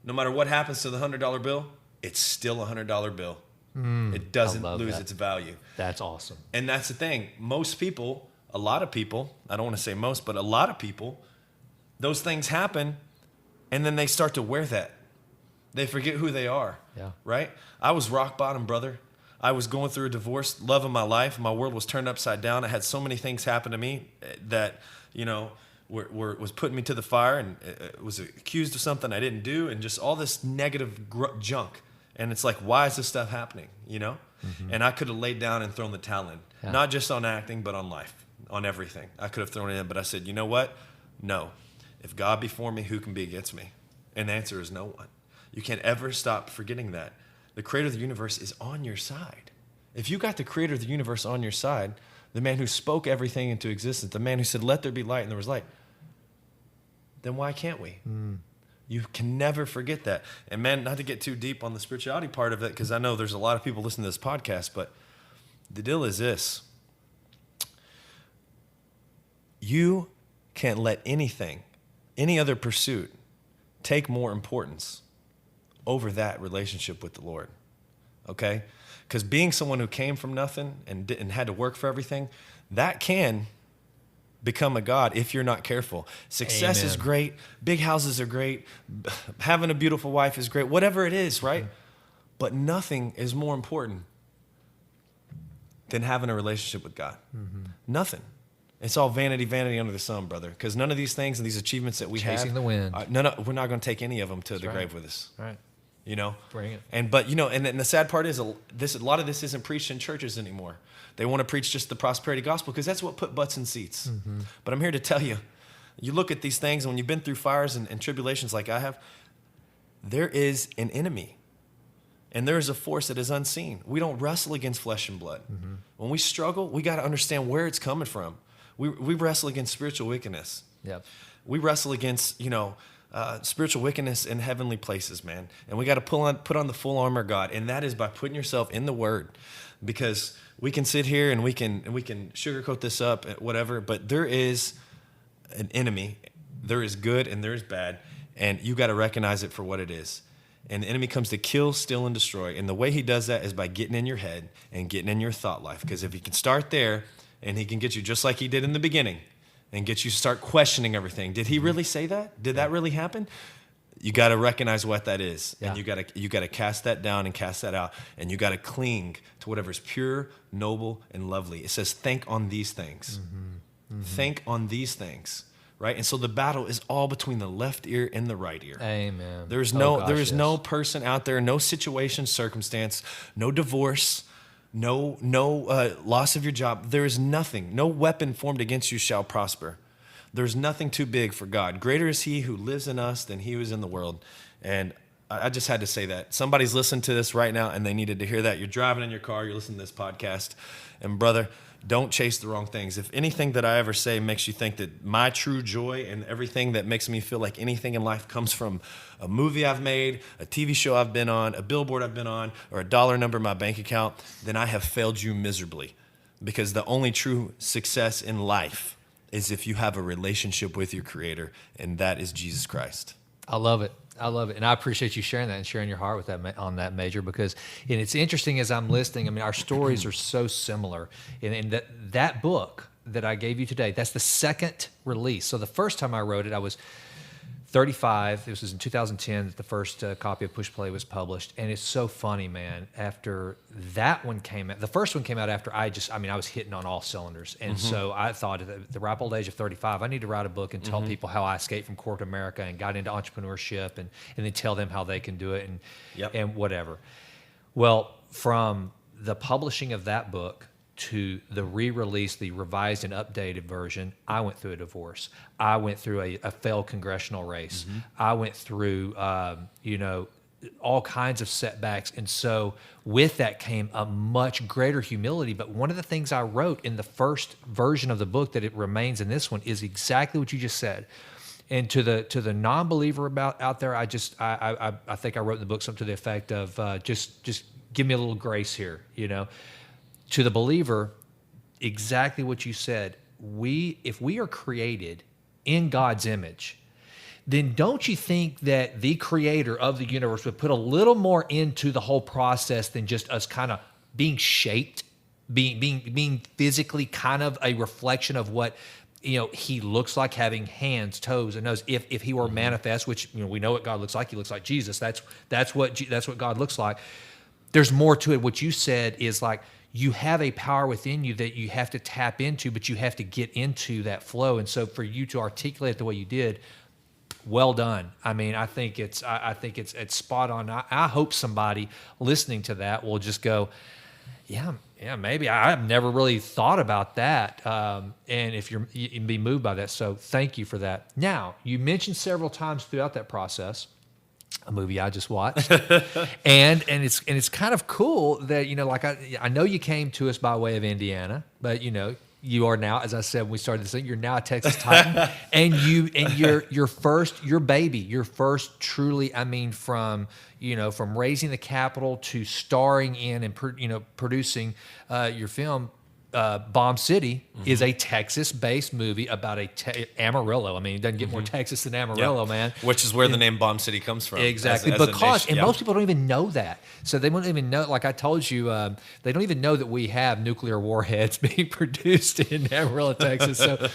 no matter what happens to the $100 bill, it's still a $100 bill. It doesn't lose its value. That's awesome. And that's the thing. Most people, a lot of people, I don't want to say most, but a lot of people, those things happen, and then they start to wear that. They forget who they are. Yeah. Right? I was rock bottom, brother. I was going through a divorce, love of my life. My world was turned upside down. I had so many things happen to me that, was putting me to the fire, and was accused of something I didn't do, and just all this negative junk. And it's like, why is this stuff happening? Mm-hmm. And I could have laid down and thrown the towel in, not just on acting, but on life, on everything. I could have thrown it in, but I said, you know what? No. If God be for me, who can be against me? And the answer is no one. You can't ever stop forgetting that. The creator of the universe is on your side. If you got the creator of the universe on your side, the man who spoke everything into existence, the man who said, let there be light, and there was light, then why can't we? You can never forget that. And man, not to get too deep on the spirituality part of it, because I know there's a lot of people listening to this podcast, but the deal is this. you can't let anything, any other pursuit, take more importance over that relationship with the Lord. Okay? Because being someone who came from nothing and had to work for everything, that can become a god if you're not careful. Success is Amen. great. Big houses are great. Having a beautiful wife is great. Whatever it is, right? But nothing is more important than having a relationship with God. Nothing. It's all vanity, vanity under the sun, brother. Because none of these things and these achievements that we Chasing have, the wind. we're not going to take any of them to the right. grave with us. Right. You know, Bring it. and the sad part is a lot of this isn't preached in churches anymore. They want to preach just the prosperity gospel because that's what put butts in seats. But I'm here to tell you, you look at these things, and when you've been through fires and tribulations like I have, there is an enemy, and there is a force that is unseen. We don't wrestle against flesh and blood. When we struggle, we got to understand where it's coming from. We wrestle against spiritual wickedness. Yep. We wrestle against, spiritual wickedness in heavenly places, man. And we got to put on the full armor of God, and that is by putting yourself in the Word, because we can sit here and we can sugarcoat this up, whatever. But there is an enemy. There is good and there is bad, and you got to recognize it for what it is. And the enemy comes to kill, steal, and destroy. And the way he does that is by getting in your head and getting in your thought life. Because if he can start there, and he can get you just like he did in the beginning, and get you to start questioning everything. Did he really say that? Did that really happen? You got to recognize what that is, and you got to cast that down and cast that out, and you got to cling to whatever is pure, noble, and lovely. It says, think on these things. Think on these things, right? And so the battle is all between the left ear and the right ear. Amen. There is no person out there, no situation, circumstance, no divorce, no loss of your job. There is nothing. No weapon formed against you shall prosper. There's nothing too big for God. Greater is he who lives in us than he who is in the world. And I just had to say that. Somebody's listening to this right now, and they needed to hear that. You're driving in your car, you're listening to this podcast. And brother, don't chase the wrong things. If anything that I ever say makes you think that my true joy and everything that makes me feel like anything in life comes from a movie I've made, a TV show I've been on, a billboard I've been on, or a dollar number in my bank account, then I have failed you miserably. Because the only true success in life is if you have a relationship with your Creator, and that is Jesus Christ. I love it. And I appreciate you sharing that and sharing your heart with that on that, Major, because and it's interesting as I'm listening. I mean, our stories are so similar. And that book that I gave you today, that's the second release. So the first time I wrote it, I was 35. This was in 2010 that the first copy of Push Play was published. And it's so funny, man. After that one came out, the first one came out after I was hitting on all cylinders. And so I thought at the ripe old age of 35, I need to write a book and tell people how I escaped from corporate America and got into entrepreneurship and then tell them how they can do it and whatever. Well, from the publishing of that book to the re-release, the revised and updated version, I went through a divorce. I went through a failed congressional race. I went through, all kinds of setbacks. And so with that came a much greater humility. But one of the things I wrote in the first version of the book that it remains in this one is exactly what you just said. And to the non-believer out there, I think I wrote in the book something to the effect of just give me a little grace here, To the believer, exactly what you said. If we are created in God's image, then don't you think that the creator of the universe would put a little more into the whole process than just us kind of being shaped, being physically kind of a reflection of what he looks like, having hands, toes, and nose. If he were manifest, which we know what God looks like, he looks like Jesus. That's what God looks like. There's more to it. What you said is like, you have a power within you that you have to tap into, but you have to get into that flow. And so for you to articulate it the way you did, well done. I mean, I think it's spot on. I hope somebody listening to that will just go, yeah, maybe I've never really thought about that. And if you can be moved by that. So thank you for that. Now, you mentioned several times throughout that process a movie I just watched, and it's kind of cool that I know you came to us by way of Indiana, but you are now, as I said when we started this thing, you're now a Texas Titan, and your first truly, from raising the capital to starring in and producing your film. Bomb City is a Texas-based movie about Amarillo. I mean, it doesn't get more Texas than Amarillo, man. Which is where the name Bomb City comes from. Exactly, as a because nation. most people don't even know that, so they won't even know. Like I told you, they don't even know that we have nuclear warheads being produced in Amarillo, Texas. So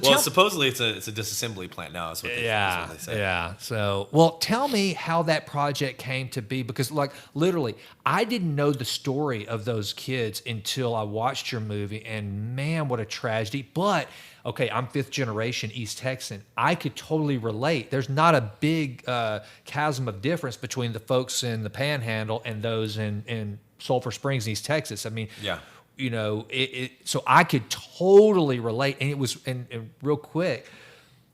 well, supposedly it's a disassembly plant now. Is what they, yeah, is what they say. yeah. So, well, tell me how that project came to be, because, like, literally, I didn't know the story of those kids until I watched your movie, and man, what a tragedy. But okay, I'm fifth generation East Texan. I could totally relate. There's not a big chasm of difference between the folks in the Panhandle and those in Sulphur Springs, East Texas. I mean, Yeah. you know, so I could totally relate. And it was, and real quick,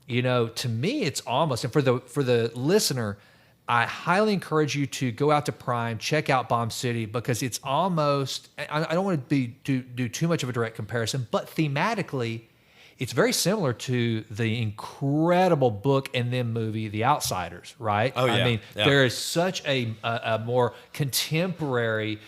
you know, to me, it's almost, and for the listener, I highly encourage you to go out to Prime, check out Bomb City, because it's almost, I don't want to do too much of a direct comparison, but thematically, it's very similar to the incredible book and then movie, The Outsiders, right? Oh, yeah. I mean, Yeah. there is such a more contemporary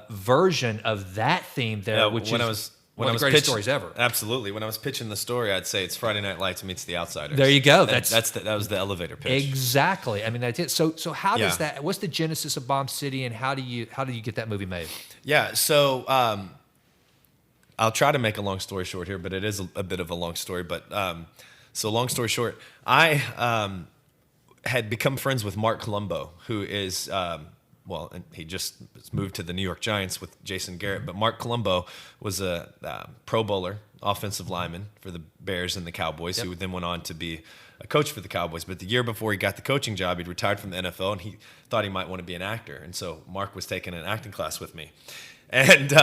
version of that theme there, Yeah, which when is I was one of the greatest stories ever. Absolutely. When I was pitching the story, I'd say it's Friday Night Lights meets The Outsiders. There you go. That was the elevator pitch. Exactly. I mean, that's it. So how does Yeah. that? What's the genesis of Bomb City, and how do you get that movie made? Yeah. So I'll try to make a long story short here, but it is a bit of a long story. But so long story short, I had become friends with Mark Colombo, who is and he just moved to the New York Giants with Jason Garrett. But Mark Colombo was a Pro Bowler, offensive lineman for the Bears and the Cowboys, who then went on to be a coach for the Cowboys. But the year before he got the coaching job, he'd retired from the NFL, and he thought he might want to be an actor. And so Mark was taking an acting class with me. And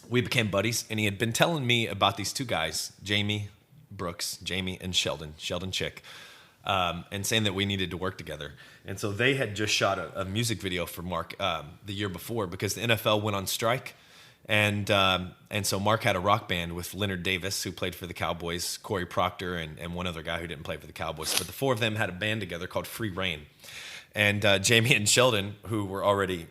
we became buddies, and he had been telling me about these two guys, Jamie and Sheldon Chick, and saying that we needed to work together. And so they had just shot a music video for Mark the year before, because the NFL went on strike. And so Mark had a rock band with Leonard Davis, who played for the Cowboys, Corey Proctor, and one other guy who didn't play for the Cowboys. But the four of them had a band together called Free Reign. And Jamie and Sheldon, who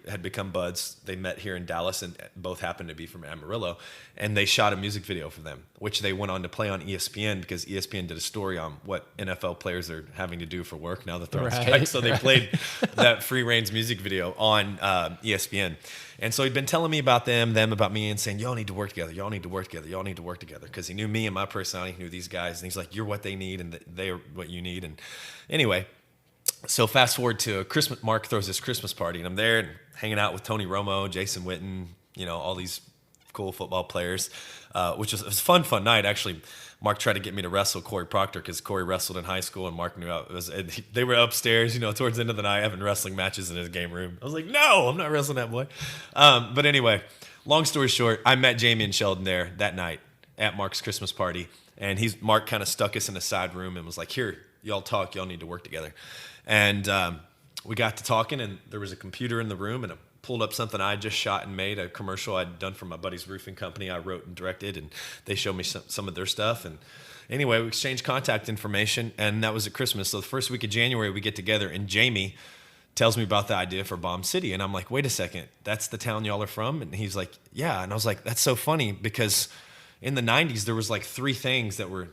had become buds, they met here in Dallas, and both happened to be from Amarillo, and they shot a music video for them, which they went on to play on ESPN, because ESPN did a story on what NFL players are having to do for work now that they're on strike. So they played that Free Reign's music video on ESPN. And so he'd been telling me about them about me, and saying, y'all need to work together, y'all need to work together, y'all need to work together, because he knew me and my personality, he knew these guys, and he's like, you're what they need, and they are what you need. And anyway, so fast forward to Christmas. Mark throws this Christmas party, and I'm there and hanging out with Tony Romo, Jason Witten, all these cool football players, which was a fun night. Actually, Mark tried to get me to wrestle Corey Proctor, because Corey wrestled in high school, and Mark knew they were upstairs, towards the end of the night, having wrestling matches in his game room. I was like, no, I'm not wrestling that boy. But anyway, long story short, I met Jamie and Sheldon there that night at Mark's Christmas party, and Mark kind of stuck us in a side room and was like, here, y'all talk, y'all need to work together. And we got to talking, and there was a computer in the room, and I pulled up something I just shot and made, a commercial I'd done for my buddy's roofing company. I wrote and directed, and they showed me some of their stuff. And anyway, we exchanged contact information, and that was at Christmas. So the first week of January, we get together, and Jamie tells me about the idea for Bomb City. And I'm like, wait a second, that's the town y'all are from? And he's like, yeah. And I was like, that's so funny, because in the 90s, there was like three things that were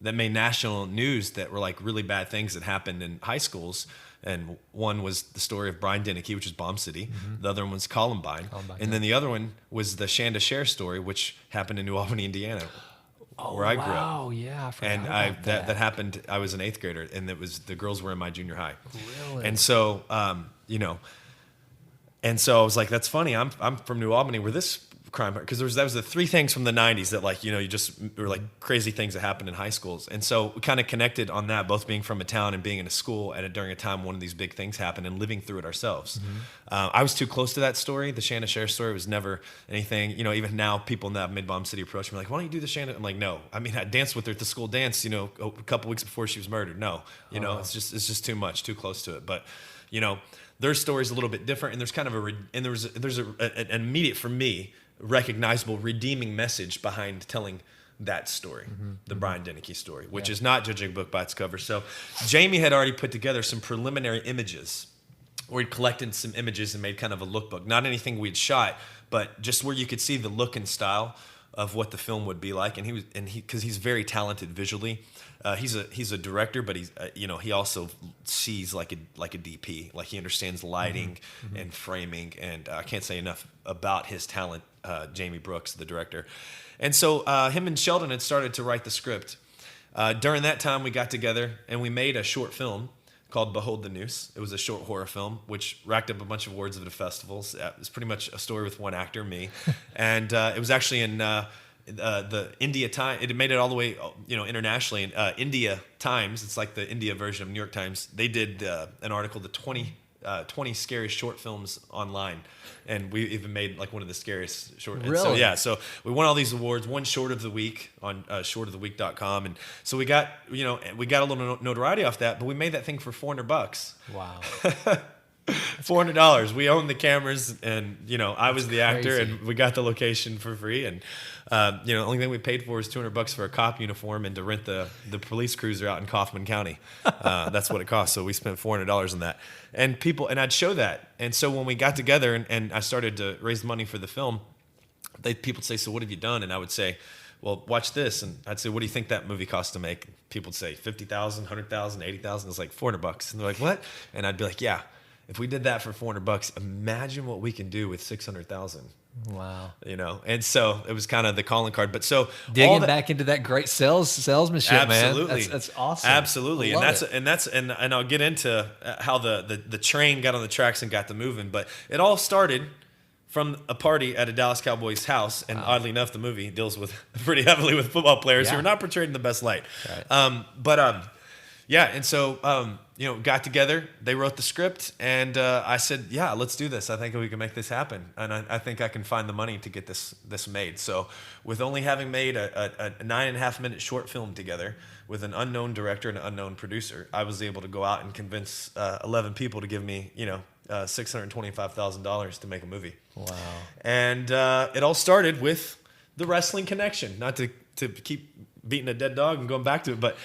that made national news that were like really bad things that happened in high schools. And one was the story of Brian Deneke, which is Bomb City. Mm-hmm. The other one was Columbine. And then the other one was the Shanda Cher story, which happened in New Albany, Indiana, where I grew up. Oh, yeah. I forgot And about that happened, I was an 8th grader, and the girls were in my junior high. Really? And so, and so I was like, that's funny. I'm from New Albany, where this crime, because that was the three things from the 90s that you just were like crazy things that happened in high schools. And so we kind of connected on that, both being from a town and being in a school during a time one of these big things happened, and living through it ourselves. Mm-hmm. I was too close to that story. The Shanda Cher story was never anything, even now people in that mid-Bomb City approach me like, why don't you do the Shanda? I'm like, no. I mean, I danced with her at the school dance, a couple weeks before she was murdered. No, it's just too much, too close to it. But, their story's a little bit different, and there's kind of there's an immediate, for me, recognizable redeeming message behind telling that story, the Brian Deneke story, which is not judging a book by its cover. So Jamie had already put together some preliminary images where we'd collected some images and made kind of a lookbook. Not anything we'd shot, but just where you could see the look and style of what the film would be like. And because he's very talented visually. He's a director, but he's he also sees like a DP. Like he understands lighting and framing, and I can't say enough about his talent. Jamie Brooks, the director, and so him and Sheldon had started to write the script. During that time, we got together and we made a short film called Behold the Noose. It was a short horror film which racked up a bunch of awards at the festivals. It was pretty much a story with one actor, me, and it was actually in. The India Times, it made it all the way, internationally. And India Times, it's like the India version of New York Times. They did an article, the 20 scariest short films online, and we even made like one of the scariest short. Really? So we won all these awards. Won Short of the Week on shortoftheweek.com, and so we got a little notoriety off that. But we made that thing for $400. Wow. $400. We owned the cameras, and I was the actor, crazy. and we got the location for free. And the only thing we paid for was $200 for a cop uniform and to rent the police cruiser out in Kaufman County. That's what it cost. So we spent $400 on that, and I'd show that. And so when we got together and I started to raise money for the film, people would say, "So what have you done?" And I would say, "Well, watch this." And I'd say, "What do you think that movie cost to make?" People would say, $50,000, $100,000, $80,000. It's like $400. And they're like, "What?" And I'd be like, "Yeah. If we did that for $400, imagine what we can do with 600,000." Wow. And so it was kind of the calling card. But so Digging back into that great salesmanship, absolutely, man. That's awesome. Absolutely, and I'll get into how the train got on the tracks and got to moving. But it all started from a party at a Dallas Cowboys house, and oddly enough, the movie deals with pretty heavily with football players who are not portrayed in the best light. Right. Yeah, and so got together. They wrote the script, and I said, "Yeah, let's do this. I think we can make this happen, and I think I can find the money to get this made." So, with only having made a 9.5-minute short film together with an unknown director and an unknown producer, I was able to go out and convince 11 people to give me, $625,000 to make a movie. Wow! And it all started with the wrestling connection. Not to keep beating a dead dog and going back to it. But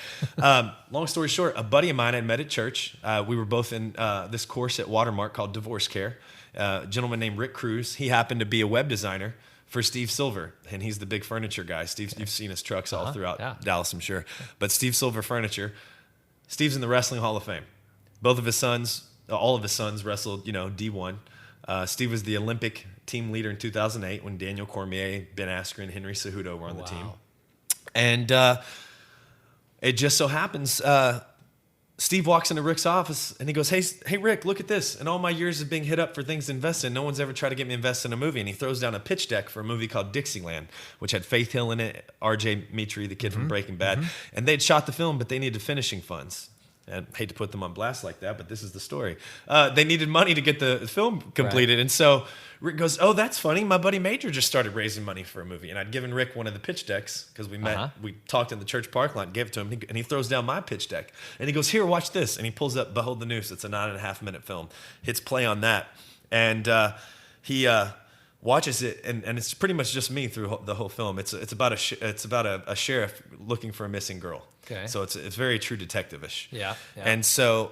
long story short, a buddy of mine I met at church. We were both in this course at Watermark called Divorce Care. A gentleman named Rick Cruz. He happened to be a web designer for Steve Silver, and he's the big furniture guy. Steve, you've seen his trucks all throughout Dallas, I'm sure. But Steve Silver Furniture. Steve's in the Wrestling Hall of Fame. Both of his sons, all of his sons wrestled, D1. Steve was the Olympic team leader in 2008 when Daniel Cormier, Ben Askren, Henry Cejudo were on the team. And it just so happens, Steve walks into Rick's office and he goes, hey, Rick, look at this. In all my years of being hit up for things to invest in, no one's ever tried to get me invested in a movie. And he throws down a pitch deck for a movie called Dixieland, which had Faith Hill in it, R.J. Mitri, the kid from Breaking Bad. And they'd shot the film, but they needed finishing funds. And I hate to put them on blast like that, but this is the story. They needed money to get the film completed. Right. And so Rick goes, "Oh, that's funny. My buddy Major just started raising money for a movie." And I'd given Rick one of the pitch decks because we met, we talked in the church parking lot and gave it to him. And he throws down my pitch deck. And he goes, "Here, watch this." And he pulls up Behold the Noose. It's a 9.5-minute film. Hits play on that. And he watches it, and it's pretty much just me through the whole film. It's about a sheriff looking for a missing girl. Okay. So it's very true detective-ish. Yeah. And so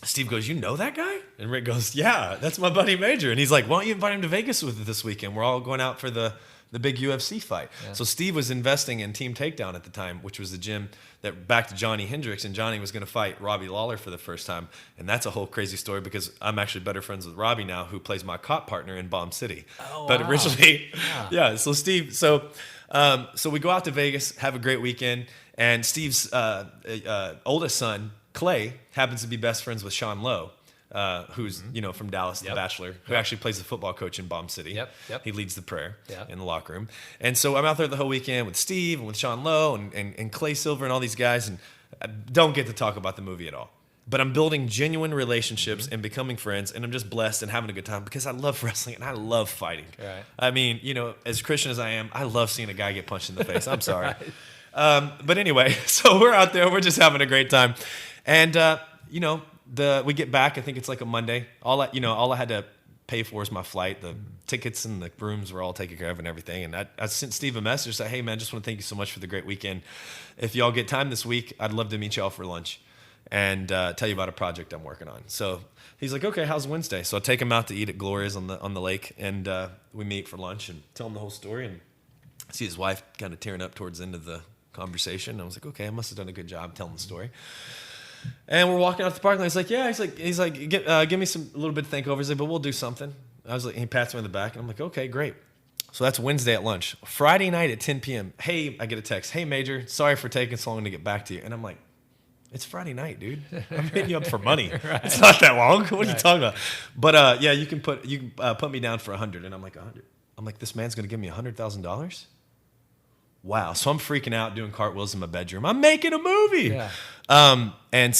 Steve goes, "You know that guy?" And Rick goes, "Yeah, that's my buddy Major." And he's like, "Why don't you invite him to Vegas with us this weekend? We're all going out for the big UFC fight." Yeah. So Steve was investing in Team Takedown at the time, which was the gym that backed Johnny Hendricks, and Johnny was going to fight Robbie Lawler for the first time. And that's a whole crazy story because I'm actually better friends with Robbie now, who plays my cop partner in Bomb City. Oh, but wow. originally, so Steve, so we go out to Vegas, have a great weekend, and Steve's oldest son, Clay, happens to be best friends with Sean Lowe, who's from Dallas, The Bachelor, who actually plays the football coach in Bomb City. Yep. He leads the prayer in the locker room. And so I'm out there the whole weekend with Steve and with Sean Lowe and Clay Silver and all these guys, and I don't get to talk about the movie at all. But I'm building genuine relationships and becoming friends, and I'm just blessed and having a good time because I love wrestling and I love fighting. Right. I mean, as Christian as I am, I love seeing a guy get punched in the face. I'm sorry. Right. But anyway, so we're out there. We're just having a great time. And, we get back. I think it's like a Monday. All I had to pay for is my flight. The tickets and the rooms were all taken care of and everything. And I sent Steve a message, said, "Hey, man, just want to thank you so much for the great weekend. If y'all get time this week, I'd love to meet y'all for lunch." and tell you about a project I'm working on. So he's like, okay, how's Wednesday? So I take him out to eat at Gloria's on the lake, and we meet for lunch and tell him the whole story. And I see his wife kind of tearing up towards the end of the conversation. I was like, okay, I must have done a good job telling the story. And we're walking out the parking lot. He's like, yeah. He's like, give me a little bit to think over. He's like, but we'll do something. I was like, he pats me on the back, and I'm like, okay, great. So that's Wednesday at lunch. Friday night at 10 p.m. Hey, I get a text. Hey, Major, sorry for taking so long to get back to you. And I'm like, it's Friday night, dude. I'm hitting you up for money. Right. It's not that long. What are you talking about? But yeah, you can put me down for 100. And I'm like, 100. I'm like, this man's gonna give me $100,000. Wow. So I'm freaking out, doing cartwheels in my bedroom. I'm making a movie. Yeah. And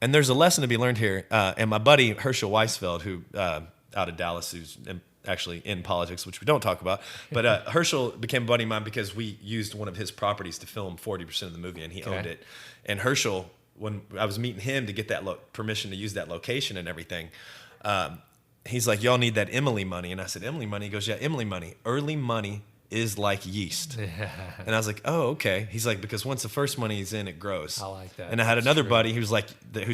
there's a lesson to be learned here. And my buddy Herschel Weisfeld, who out of Dallas, who's actually in politics, which we don't talk about. But Herschel became a buddy of mine because we used one of his properties to film 40% of the movie, and he owned it. And Herschel, when I was meeting him to get that permission to use that location and everything, he's like, y'all need that Emily money. And I said, Emily money? He goes, yeah, Emily money. Early money is like yeast. Yeah. And I was like, oh, okay. He's like, because once the first money is in, it grows. I like that. And I had another buddy who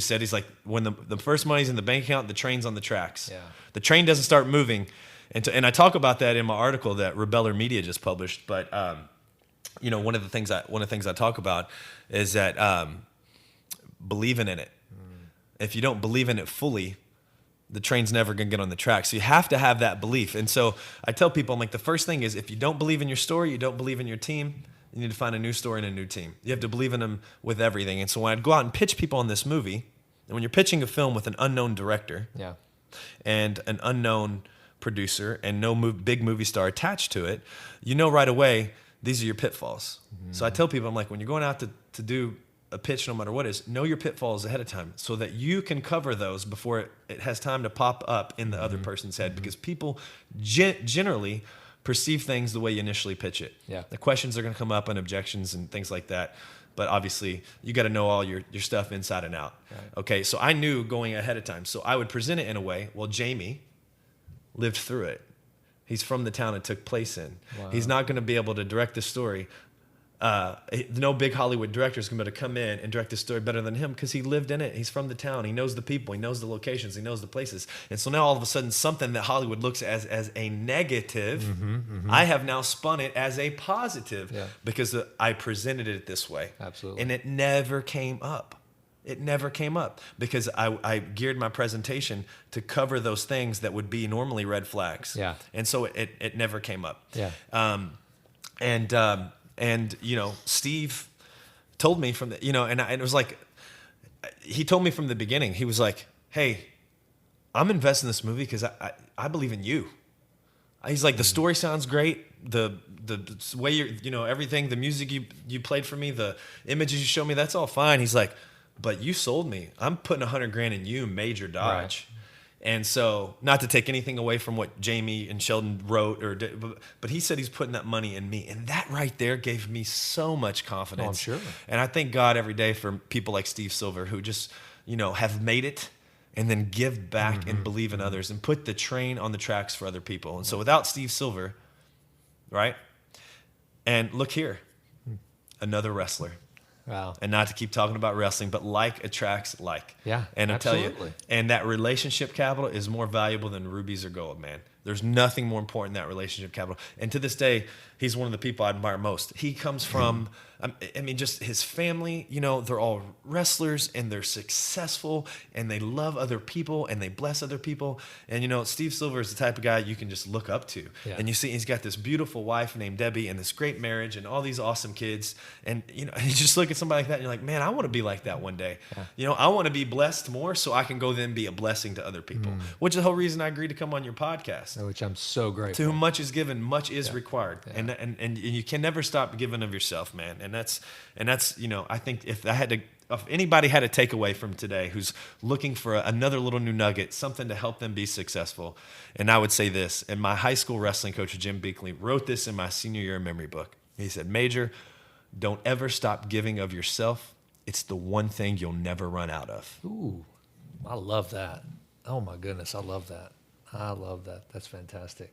said, he's like, when the first money's in the bank account, the train's on the tracks. Yeah. The train doesn't start moving. And I talk about that in my article that Rebeller Media just published. But one of the things I talk about is that believing in it. If you don't believe in it fully, the train's never going to get on the track. So you have to have that belief. And so I tell people, I'm like, the first thing is, if you don't believe in your story, you don't believe in your team, you need to find a new story and a new team. You have to believe in them with everything. And so when I'd go out and pitch people on this movie, and when you're pitching a film with an unknown director and an unknown producer and no big movie star attached to it, you know right away, these are your pitfalls. Mm-hmm. So I tell people, I'm like, when you're going out to do a pitch, no matter what it is, know your pitfalls ahead of time so that you can cover those before it has time to pop up in the other person's head, because people generally perceive things the way you initially pitch it. Yeah. The questions are going to come up and objections and things like that. But obviously, you got to know all your stuff inside and out. Right. Okay, so I knew going ahead of time. So I would present it in a way, well, Jamie lived through it. He's from the town it took place in. Wow. He's not going to be able to direct the story. No big Hollywood director is going to be able to come in and direct the story better than him, because he lived in it. He's from the town. He knows the people. He knows the locations. He knows the places. And so now all of a sudden, something that Hollywood looks at as a negative, I have now spun it as a positive because I presented it this way. Absolutely. And it never came up. It never came up because I geared my presentation to cover those things that would be normally red flags. Yeah. And so it never came up. Yeah. And Steve told me from the, and it was like, he told me from the beginning, he was like, hey, I'm investing in this movie because I believe in you. He's like, the story sounds great. The way you're, everything, the music you played for me, the images you showed me, that's all fine. He's like, but you sold me. I'm putting $100,000 in you, Major Dodge. Right. And so, not to take anything away from what Jamie and Sheldon wrote, but he said he's putting that money in me. And that right there gave me so much confidence. Oh, I'm sure. And I thank God every day for people like Steve Silver who just, have made it and then give back and believe in others and put the train on the tracks for other people. And so without Steve Silver, right? And look here, another wrestler. Wow. And not to keep talking about wrestling, but like attracts like. Yeah. And I'll tell you, and that relationship capital is more valuable than rubies or gold, man. There's nothing more important than that relationship capital. And to this day, he's one of the people I admire most. He comes from, just his family, they're all wrestlers and they're successful and they love other people and they bless other people. And, Steve Silver is the type of guy you can just look up to. Yeah. And you see, he's got this beautiful wife named Debbie and this great marriage and all these awesome kids. And, you just look at somebody like that and you're like, man, I want to be like that one day. Yeah. I want to be blessed more so I can go then be a blessing to other people, which is the whole reason I agreed to come on your podcast. Which I'm so grateful. To whom much is given, much is required. Yeah. And you can never stop giving of yourself, man. And that's I think if anybody had a takeaway from today who's looking for another little new nugget, something to help them be successful, and I would say this, and my high school wrestling coach, Jim Beakley, wrote this in my senior year memory book. He said, Major, don't ever stop giving of yourself. It's the one thing you'll never run out of. Ooh, I love that. Oh my goodness, I love that. I love that. That's fantastic.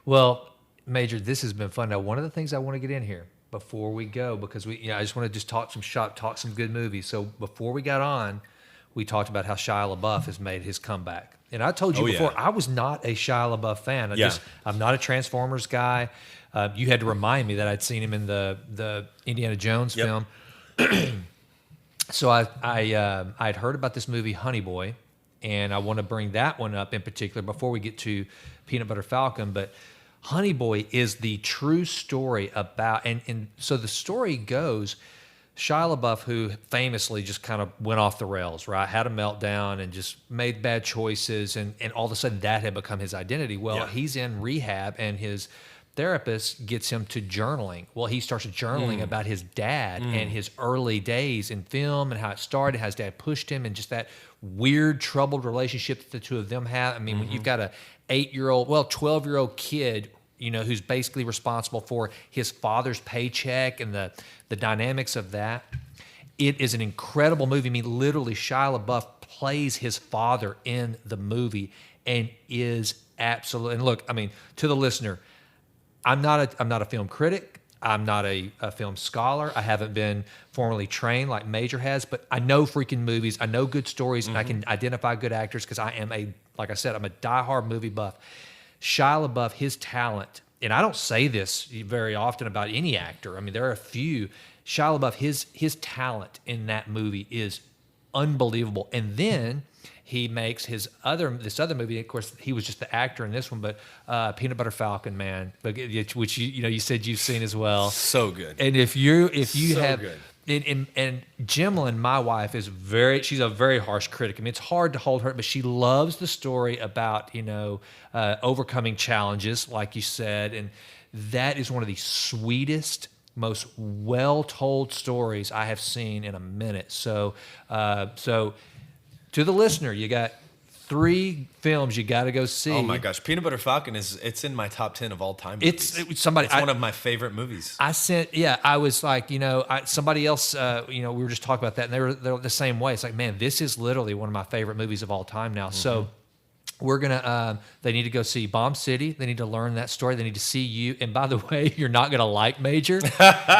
Well, Major, this has been fun. Now, one of the things I want to get in here, before we go, because I just want to just talk some good movies. So before we got on, we talked about how Shia LaBeouf has made his comeback. And I told you before, I was not a Shia LaBeouf fan. I'm not a Transformers guy. You had to remind me that I'd seen him in the Indiana Jones film. So I'd heard about this movie Honey Boy, and I want to bring that one up in particular before we get to Peanut Butter Falcon. But Honey Boy is the true story about, and so the story goes, Shia LaBeouf, who famously just kind of went off the rails, right? Had a meltdown and just made bad choices, and all of a sudden that had become his identity. Well, he's in rehab, and his therapist gets him to journaling. Well, he starts journaling about his dad and his early days in film and how it started, how his dad pushed him, and just that weird, troubled relationship that the two of them have. I mean, when you've got a 12-year-old kid, who's basically responsible for his father's paycheck and the dynamics of that. It is an incredible movie. I mean, literally, Shia LaBeouf plays his father in the movie and is absolutely. And look, I mean, to the listener, I'm not a film critic. I'm not a film scholar. I haven't been formally trained like Major has, but I know freaking movies. I know good stories, and I can identify good actors because I'm a diehard movie buff. Shia LaBeouf, his talent, and I don't say this very often about any actor. I mean, there are a few. Shia LaBeouf, his talent in that movie is unbelievable. And then he makes this other movie. Of course, he was just the actor in this one, but Peanut Butter Falcon, man, which you said you've seen as well. So good. And if you so have. Good. And Jimlyn, my wife, she's a very harsh critic. I mean, it's hard to hold her, but she loves the story about, overcoming challenges, like you said. And that is one of the sweetest, most well-told stories I have seen in a minute. So to the listener, you got 3 films you got to go see. Oh my gosh, Peanut Butter Falcon it's in my top 10 of all time movies. It's one of my favorite movies. I was like, somebody else, we were just talking about that, and they're the same way. It's like, man, this is literally one of my favorite movies of all time now. So we're gonna. They need to go see Bomb City. They need to learn that story. They need to see you. And by the way, you're not gonna like Major,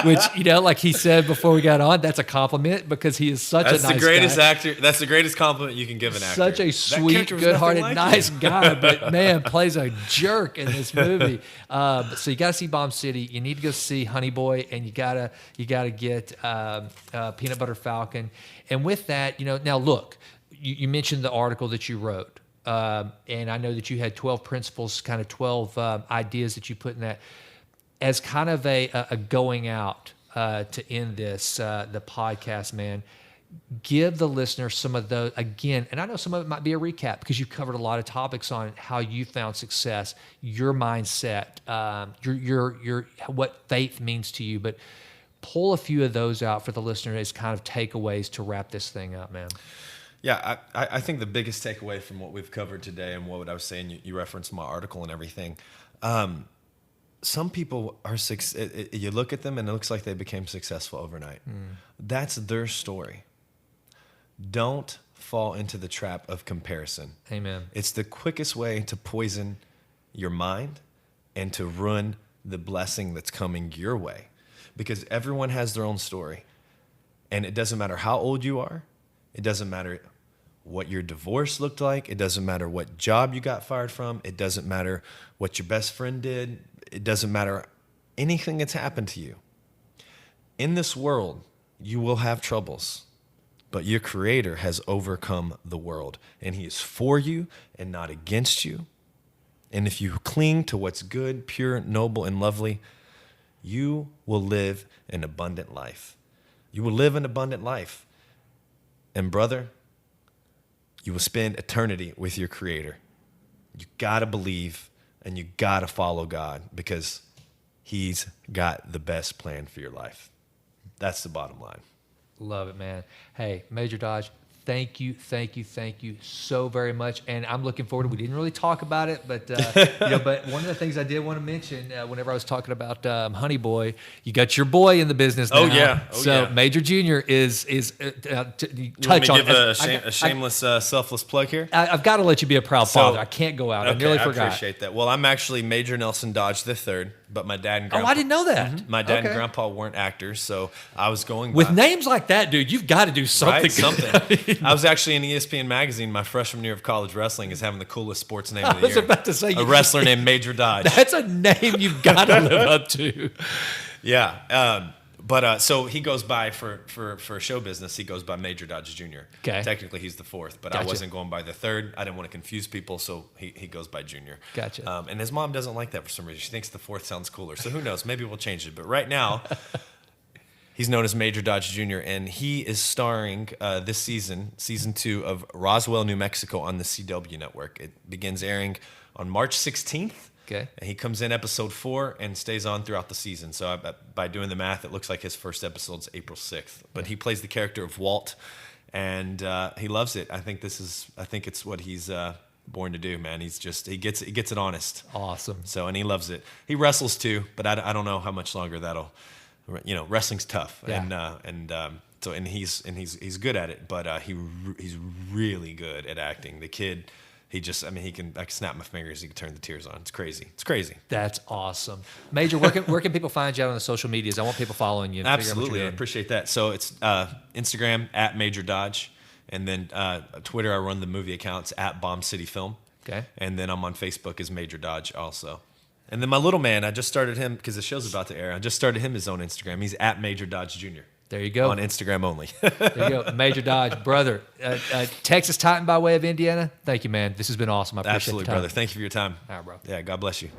which like he said before we got on, that's a compliment because he is such a nice guy. That's the greatest actor. That's the greatest compliment you can give an actor. Such a sweet, good-hearted, nice guy, but man, plays a jerk in this movie. So you got to see Bomb City. You need to go see Honey Boy, and you gotta get Peanut Butter Falcon. And with that, now look, you mentioned the article that you wrote. And I know that you had 12 principles, kind of 12 ideas that you put in that as kind of a going out to end this, the podcast, man. Give the listener some of those again, and I know some of it might be a recap because you covered a lot of topics on how you found success, your mindset, your what faith means to you, but pull a few of those out for the listener as kind of takeaways to wrap this thing up, man. Yeah, I think the biggest takeaway from what we've covered today and what I was saying, you referenced my article and everything. Some people are you look at them and it looks like they became successful overnight. That's their story. Don't fall into the trap of comparison. Amen. It's the quickest way to poison your mind and to ruin the blessing that's coming your way, because everyone has their own story, and it doesn't matter how old you are. It doesn't matter what your divorce looked like. It doesn't matter what job you got fired from. It doesn't matter what your best friend did. It doesn't matter anything that's happened to you. In this world, you will have troubles, but your Creator has overcome the world, and He is for you and not against you. And if you cling to what's good, pure, noble, and lovely, you will live an abundant life. You will live an abundant life. And brother, you will spend eternity with your Creator. You got to believe and you got to follow God because He's got the best plan for your life. That's the bottom line. Love it, man. Hey, Major Dodge, thank you so very much. And I'm looking forward to, we didn't really talk about it, but but one of the things I did want to mention whenever I was talking about Honey Boy, you got your boy in the business now. Oh yeah. So Major Jr. is touch on. Give a shameless, selfless plug here. I've got to let you be a proud father. I can't go out. I nearly forgot. I appreciate that. Well, I'm actually Major Nelson Dodge III. but my dad and Oh, grandpa. I didn't know that. My dad Okay. and grandpa weren't actors, so I was going With by, names like that, dude, you've got to do something. right, something. I was actually in ESPN magazine. My freshman year of college wrestling is having the coolest sports name of the I was year. about to say A wrestler named Major Dodge. That's a name you've got to live up to. Yeah. But so he goes by for show business. He goes by Major Dodge Jr. Okay. Technically, he's the fourth, but I Gotcha. wasn't going by the third. I didn't want to confuse people, so he goes by Junior. Gotcha. And his mom doesn't like that for some reason. She thinks the fourth sounds cooler. So who knows? Maybe we'll change it. But right now, he's known as Major Dodge Jr., and he is starring this season 2 of Roswell, New Mexico on the CW network. It begins airing on March 16th. Okay. And he comes in episode 4 and stays on throughout the season. So by doing the math, it looks like his first episode's April 6th. But he plays the character of Walt, and he loves it. I think it's what he's born to do, man. He gets it honest. Awesome. So, and he loves it. He wrestles too, but I don't know how much longer that'll. Wrestling's tough, Yeah. and he's good at it, but he's really good at acting. The kid. I can snap my fingers. He can turn the tears on. It's crazy. That's awesome. Major, where can people find you out on the social medias? I want people following you. And figure out what Absolutely. you're I doing. appreciate that. So it's Instagram at Major Dodge, and then Twitter, I run the movie accounts at Bomb City Film. Okay. And then I'm on Facebook as Major Dodge also. And then my little man, I just started him because the show's about to air. I just started him his own Instagram. He's at Major Dodge Jr. There you go. On Instagram only. There you go. Major Dodge, brother. Texas Titan by way of Indiana. Thank you, man. This has been awesome. I appreciate Absolutely, the time. brother. Thank you for your time. All right, bro. Yeah, God bless you.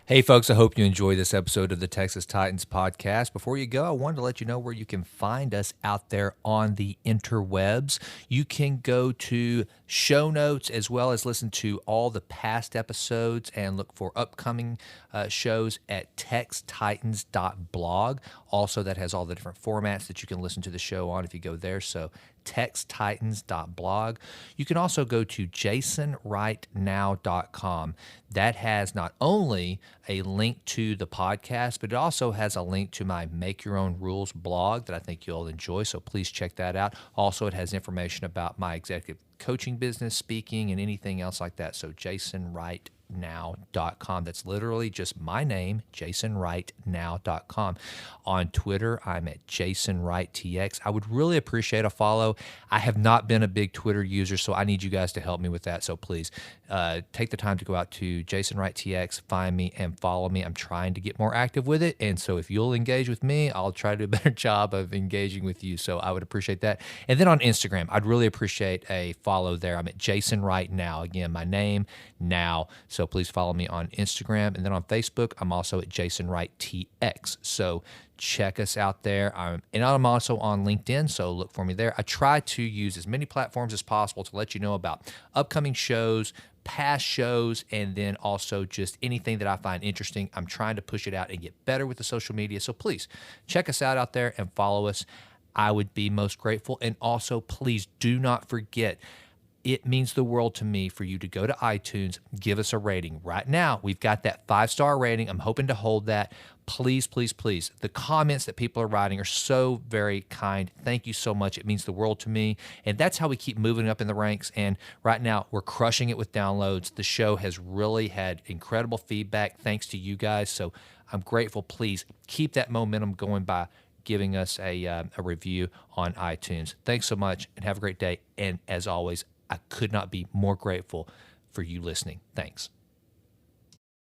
Hey, folks, I hope you enjoyed this episode of the Texas Titans podcast. Before you go, I wanted to let you know where you can find us out there on the interwebs. You can go to show notes as well as listen to all the past episodes and look for upcoming shows at textitans.blog. Also, that has all the different formats that you can listen to the show on if you go there. So textitans.blog. You can also go to jasonwrightnow.com. That has not only a link to the podcast, but it also has a link to my Make Your Own Rules blog that I think you'll enjoy, so please check that out. Also, it has information about my executive coaching business, speaking, and anything else like that. So jasonwrightnow.com. That's literally just my name, jasonwrightnow.com. On Twitter, I'm at jasonwrightTX. I would really appreciate a follow. I have not been a big Twitter user, so I need you guys to help me with that. So please take the time to go out to jasonwrightTX, find me, and follow me. I'm trying to get more active with it, and so if you'll engage with me, I'll try to do a better job of engaging with you. So I would appreciate that. And then on Instagram, I'd really appreciate a follow there. I'm at Jason Wright Now. Again, my name now. So please follow me on Instagram. And then on Facebook, I'm also at Jason Wright TX. So check us out there. And I'm also on LinkedIn, so look for me there. I try to use as many platforms as possible to let you know about upcoming shows, past shows, and then also just anything that I find interesting. I'm trying to push it out and get better with the social media. So please check us out there and follow us. I would be most grateful. And also, please do not forget, it means the world to me for you to go to iTunes, give us a rating. Right now, we've got that 5-star rating. I'm hoping to hold that. Please, please, please. The comments that people are writing are so very kind. Thank you so much. It means the world to me. And that's how we keep moving up in the ranks. And right now, we're crushing it with downloads. The show has really had incredible feedback thanks to you guys. So I'm grateful. Please keep that momentum going by giving us a review on iTunes. Thanks so much and have a great day. And as always, I could not be more grateful for you listening. Thanks.